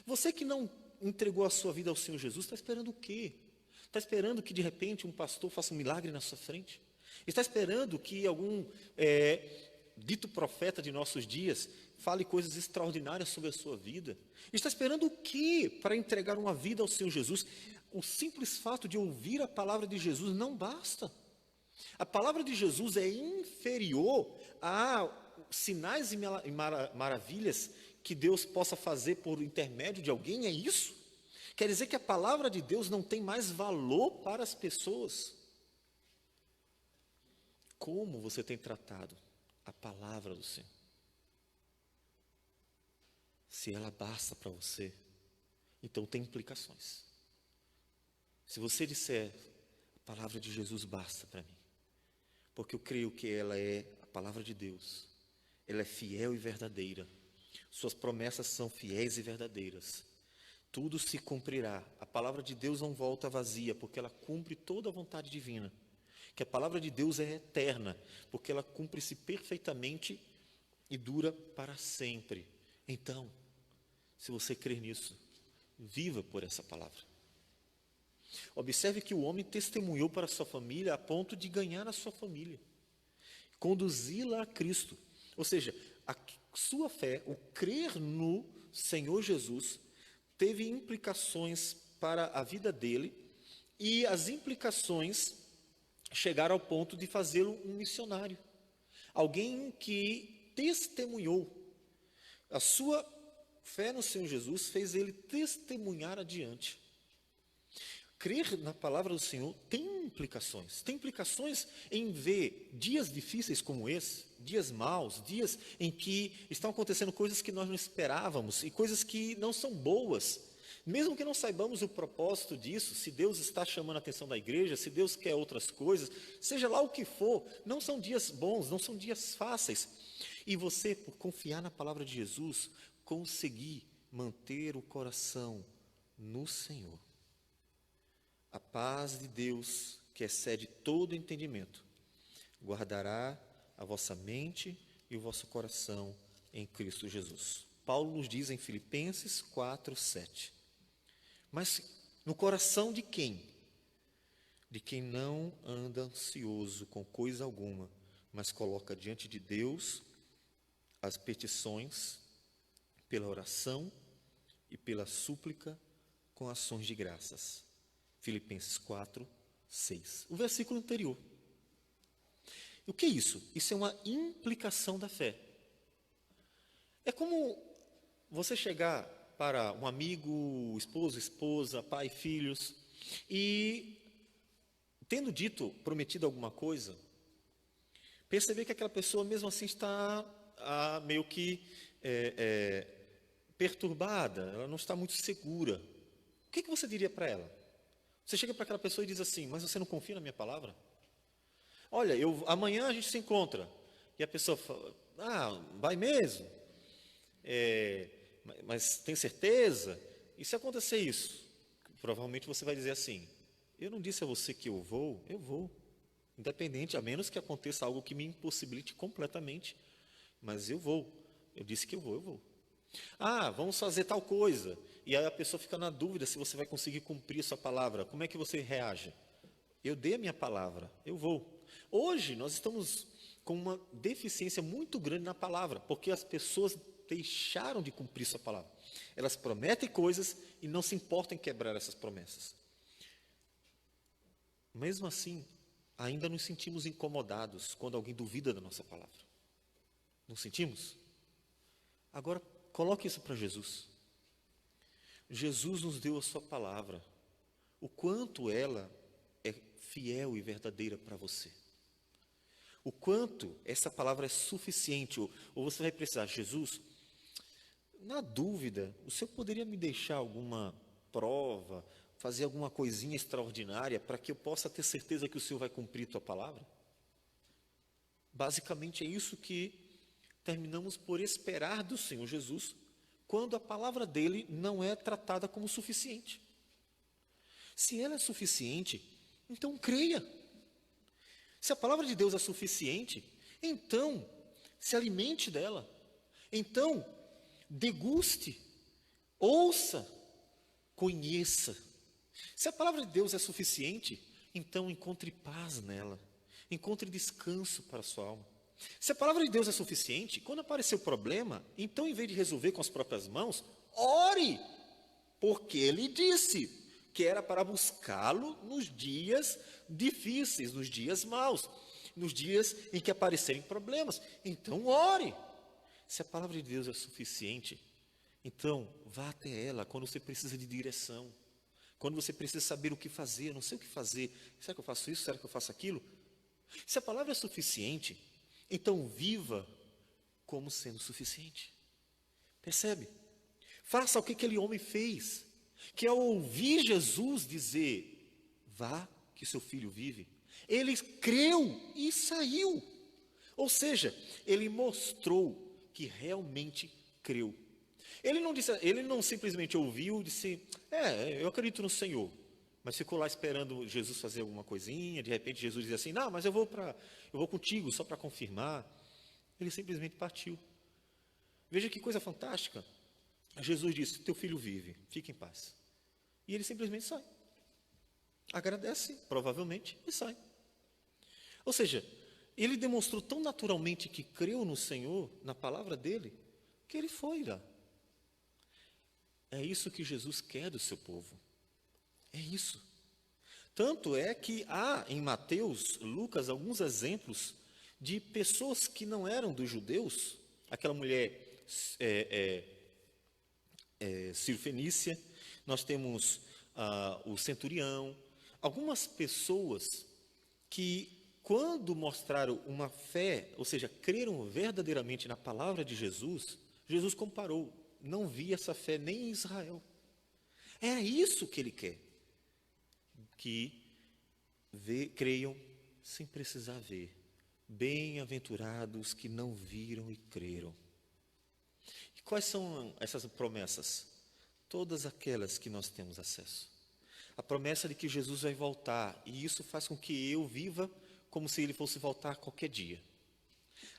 Speaker 1: Você que não entregou a sua vida ao Senhor Jesus, está esperando o quê? Está esperando que de repente um pastor faça um milagre na sua frente? Está esperando que algum dito profeta de nossos dias fale coisas extraordinárias sobre a sua vida? Está esperando o quê para entregar uma vida ao Senhor Jesus? O simples fato de ouvir a palavra de Jesus não basta. A palavra de Jesus é inferior a sinais e maravilhas que Deus possa fazer por intermédio de alguém, é isso? Quer dizer que a palavra de Deus não tem mais valor para as pessoas. Como você tem tratado a palavra do Senhor? Se ela basta para você, então tem implicações. Se você disser, a palavra de Jesus basta para mim, porque eu creio que ela é a palavra de Deus, ela é fiel e verdadeira, suas promessas são fiéis e verdadeiras, tudo se cumprirá. A palavra de Deus não volta vazia, porque ela cumpre toda a vontade divina. Que a palavra de Deus é eterna, porque ela cumpre-se perfeitamente e dura para sempre. Então, se você crer nisso, viva por essa palavra. Observe que o homem testemunhou para a sua família a ponto de ganhar a sua família, conduzi-la a Cristo. Ou seja, a sua fé, o crer no Senhor Jesus, teve implicações para a vida dele, e as implicações chegaram ao ponto de fazê-lo um missionário. Alguém que testemunhou. A sua fé no Senhor Jesus fez ele testemunhar adiante. crer na palavra do Senhor tem implicações. Tem implicações em ver dias difíceis como esse, dias maus, dias em que estão acontecendo coisas que nós não esperávamos e coisas que não são boas. Mesmo que não saibamos o propósito disso, se Deus está chamando a atenção da igreja, se Deus quer outras coisas, seja lá o que for, não são dias bons, não são dias fáceis. E você, por confiar na palavra de Jesus, conseguir manter o coração no Senhor. A paz de Deus, que excede todo entendimento, guardará a vossa mente e o vosso coração em Cristo Jesus. Paulo nos diz em Filipenses 4:7. Mas no coração de quem? De quem não anda ansioso com coisa alguma, mas coloca diante de Deus as petições pela oração e pela súplica com ações de graças. Filipenses 4:6. O versículo anterior. O que é isso? Isso é uma implicação da fé. É como você chegar para um amigo, esposo, esposa, pai, filhos, e tendo dito, prometido alguma coisa, perceber que aquela pessoa mesmo assim está meio que perturbada, ela não está muito segura. O que você diria para ela? Você chega para aquela pessoa e diz assim, mas você não confia na minha palavra? Olha, amanhã a gente se encontra. E a pessoa fala, vai mesmo? Mas tem certeza? E se acontecer isso? Provavelmente você vai dizer assim, eu não disse a você que eu vou. Independente, a menos que aconteça algo que me impossibilite completamente. Mas eu vou. Eu disse que eu vou. Vamos fazer tal coisa. E aí a pessoa fica na dúvida se você vai conseguir cumprir a sua palavra. Como é que você reage? Eu dei a minha palavra, eu vou. Hoje nós estamos com uma deficiência muito grande na palavra, porque as pessoas deixaram de cumprir sua palavra. Elas prometem coisas e não se importam em quebrar essas promessas. Mesmo assim, ainda nos sentimos incomodados quando alguém duvida da nossa palavra. Não sentimos? Agora, coloque isso para Jesus. Jesus nos deu a sua palavra. O quanto ela é fiel e verdadeira para você. O quanto essa palavra é suficiente. Ou você vai precisar, Jesus, na dúvida, o Senhor poderia me deixar alguma prova, fazer alguma coisinha extraordinária para que eu possa ter certeza que o Senhor vai cumprir a tua palavra? Basicamente é isso que terminamos por esperar do Senhor Jesus, quando a palavra dele não é tratada como suficiente. Se ela é suficiente, então creia. Se a palavra de Deus é suficiente, então se alimente dela. Então deguste, ouça, conheça. Se a palavra de Deus é suficiente, então encontre paz nela. Encontre descanso para a sua alma. Se a palavra de Deus é suficiente, quando aparecer o problema, então em vez de resolver com as próprias mãos, ore, porque ele disse que era para buscá-lo nos dias difíceis, nos dias maus, nos dias em que aparecerem problemas. Então ore. Se a palavra de Deus é suficiente, então vá até ela quando você precisa de direção, quando você precisa saber o que fazer, eu não sei o que fazer, será que eu faço isso, será que eu faço aquilo? Se a palavra é suficiente, então viva como sendo suficiente. Percebe? Faça o que aquele homem fez, que ao ouvir Jesus dizer, vá que seu filho vive, ele creu e saiu. Ou seja, ele mostrou que realmente creu. Ele não simplesmente ouviu e disse, eu acredito no Senhor. Mas ficou lá esperando Jesus fazer alguma coisinha, de repente Jesus diz assim, não, mas eu vou contigo só para confirmar. Ele simplesmente partiu. Veja que coisa fantástica. Jesus disse, teu filho vive, fique em paz. E ele simplesmente sai. Agradece, provavelmente, e sai. Ou seja, ele demonstrou tão naturalmente que creu no Senhor, na palavra dele, que ele foi lá. É isso que Jesus quer do seu povo. É isso. Tanto é que há em Mateus, Lucas, alguns exemplos de pessoas que não eram dos judeus. Aquela mulher Cirofenícia, nós temos o centurião, algumas pessoas que, quando mostraram uma fé, ou seja, creram verdadeiramente na palavra de Jesus, Jesus comparou, não vi essa fé nem em Israel. É isso que ele quer, que creiam sem precisar ver. Bem-aventurados que não viram e creram. E quais são essas promessas? Todas aquelas que nós temos acesso. A promessa de que Jesus vai voltar, e isso faz com que eu viva como se ele fosse voltar qualquer dia.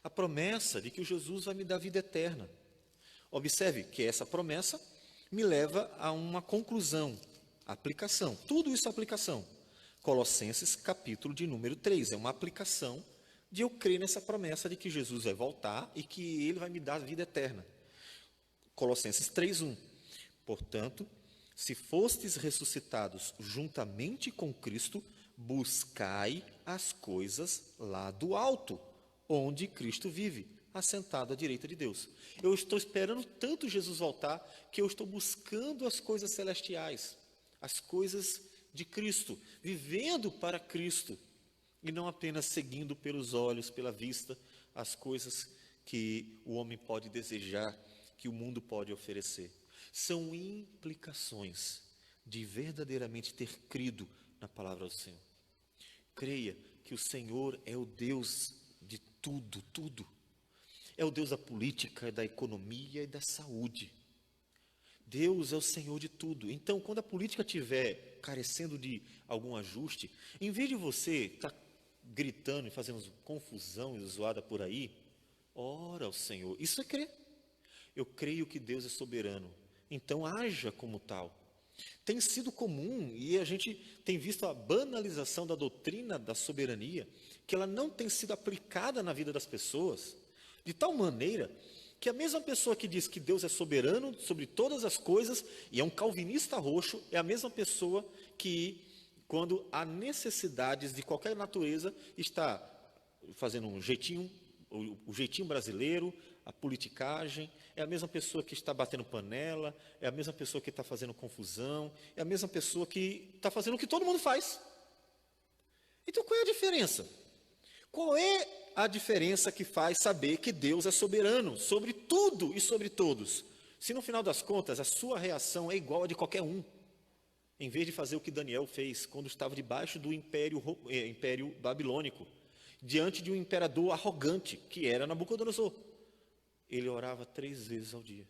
Speaker 1: A promessa de que o Jesus vai me dar vida eterna. Observe que essa promessa me leva a uma conclusão, aplicação. Tudo isso é aplicação. Colossenses capítulo de número 3, é uma aplicação de eu crer nessa promessa de que Jesus vai voltar e que ele vai me dar vida eterna. Colossenses 3:1. Portanto, se fostes ressuscitados juntamente com Cristo, buscai as coisas lá do alto, onde Cristo vive, assentado à direita de Deus. Eu estou esperando tanto Jesus voltar, que eu estou buscando as coisas celestiais, as coisas de Cristo, vivendo para Cristo, e não apenas seguindo pelos olhos, pela vista, as coisas que o homem pode desejar, que o mundo pode oferecer. São implicações de verdadeiramente ter crido na palavra do Senhor. Creia que o Senhor é o Deus de tudo, tudo. É o Deus da política, da economia e da saúde. Deus é o Senhor de tudo. Então, quando a política estiver carecendo de algum ajuste, em vez de você estar gritando e fazendo confusão e zoada por aí, ora ao Senhor. Isso é crer. Eu creio que Deus é soberano. Então, haja como tal. Tem sido comum, e a gente tem visto a banalização da doutrina da soberania, que ela não tem sido aplicada na vida das pessoas, de tal maneira que a mesma pessoa que diz que Deus é soberano sobre todas as coisas, e é um calvinista roxo, é a mesma pessoa que, quando há necessidades de qualquer natureza, está fazendo um jeitinho, o jeitinho brasileiro, a politicagem, é a mesma pessoa que está batendo panela, é a mesma pessoa que está fazendo confusão, é a mesma pessoa que está fazendo o que todo mundo faz. Então, qual é a diferença? Qual é a diferença que faz saber que Deus é soberano sobre tudo e sobre todos? Se no final das contas a sua reação é igual a de qualquer um, em vez de fazer o que Daniel fez quando estava debaixo do império babilônico, diante de um imperador arrogante, que era Nabucodonosor. Ele orava 3 vezes ao dia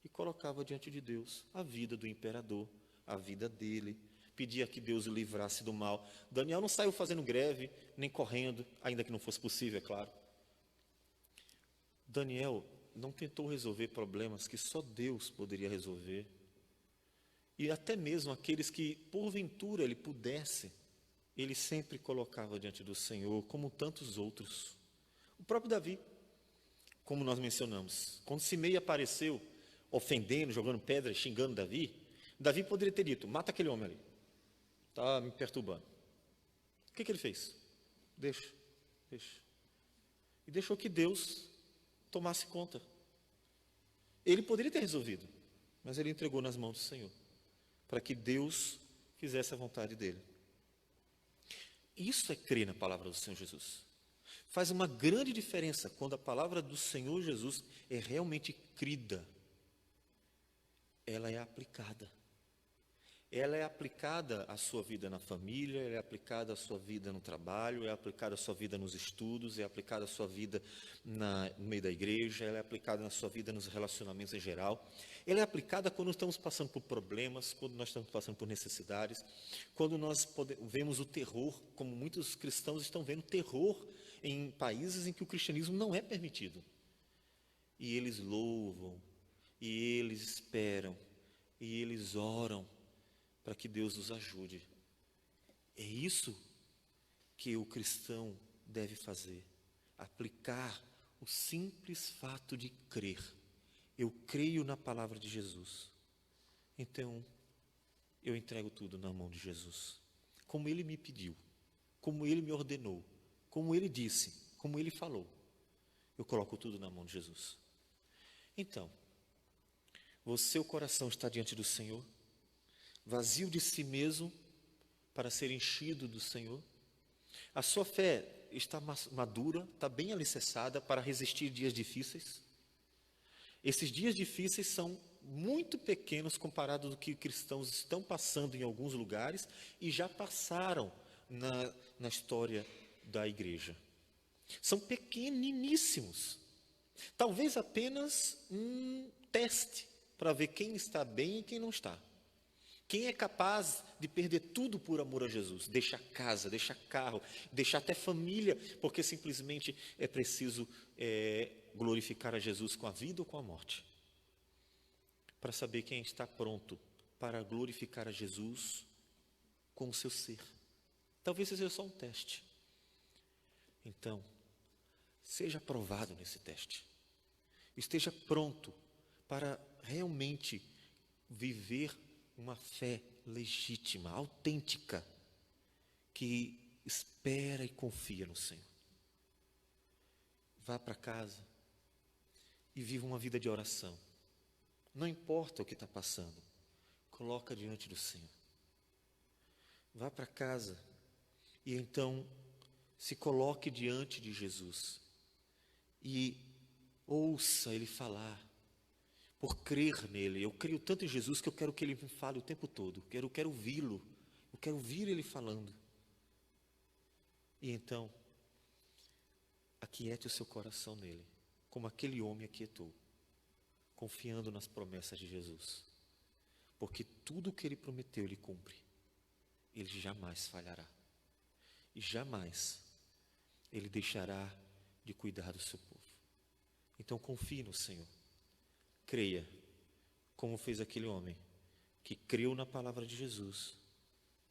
Speaker 1: e colocava diante de Deus a vida do imperador, a vida dele, pedia que Deus o livrasse do mal. Daniel não saiu fazendo greve, nem correndo, ainda que não fosse possível, é claro. Daniel não tentou resolver problemas que só Deus poderia resolver. E até mesmo aqueles que, porventura, ele pudesse, ele sempre colocava diante do Senhor, como tantos outros. O próprio Davi, como nós mencionamos, quando Simei apareceu, ofendendo, jogando pedra, xingando Davi, Davi poderia ter dito, mata aquele homem ali, está me perturbando. O que ele fez? Deixa. E deixou que Deus tomasse conta. Ele poderia ter resolvido, mas ele entregou nas mãos do Senhor, para que Deus fizesse a vontade dele. Isso é crer na palavra do Senhor Jesus. Faz uma grande diferença quando a palavra do Senhor Jesus é realmente crida. Ela é aplicada. Ela é aplicada à sua vida na família, ela é aplicada à sua vida no trabalho, é aplicada à sua vida nos estudos, é aplicada à sua vida no meio da igreja, ela é aplicada na sua vida nos relacionamentos em geral. Ela é aplicada quando estamos passando por problemas, quando nós estamos passando por necessidades, quando nós vemos o terror, como muitos cristãos estão vendo terror em países em que o cristianismo não é permitido. E eles louvam, e eles esperam, e eles oram para que Deus os ajude. É isso que o cristão deve fazer, aplicar o simples fato de crer. Eu creio na palavra de Jesus, então eu entrego tudo na mão de Jesus, como Ele me pediu, como Ele me ordenou, como Ele disse, como Ele falou. Eu coloco tudo na mão de Jesus. Então, seu coração está diante do Senhor? vazio de si mesmo para ser enchido do Senhor? A sua fé está madura, está bem alicerçada para resistir dias difíceis? Esses dias difíceis são muito pequenos comparados do que cristãos estão passando em alguns lugares e já passaram na história da igreja. São pequeniníssimos. Talvez apenas um teste para ver quem está bem e quem não está. Quem é capaz de perder tudo por amor a Jesus? Deixar casa, deixar carro, deixar até família, porque simplesmente é preciso glorificar a Jesus com a vida ou com a morte. Para saber quem está pronto para glorificar a Jesus com o seu ser. Talvez seja só um teste. Então, seja aprovado nesse teste. Esteja pronto para realmente viver uma fé legítima, autêntica, que espera e confia no Senhor. Vá para casa e viva uma vida de oração. Não importa o que está passando, coloca diante do Senhor. Vá para casa e então se coloque diante de Jesus e ouça Ele falar, por crer nele. Eu creio tanto em Jesus que eu quero que Ele me fale o tempo todo, eu quero ouvi-lo, eu quero ouvir Ele falando. E então, aquiete o seu coração nele, como aquele homem aquietou, confiando nas promessas de Jesus, porque tudo o que Ele prometeu, Ele cumpre. Ele jamais falhará e jamais Ele deixará de cuidar do seu povo. Então confie no Senhor, creia, como fez aquele homem que creu na palavra de Jesus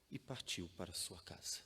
Speaker 1: e partiu para a sua casa.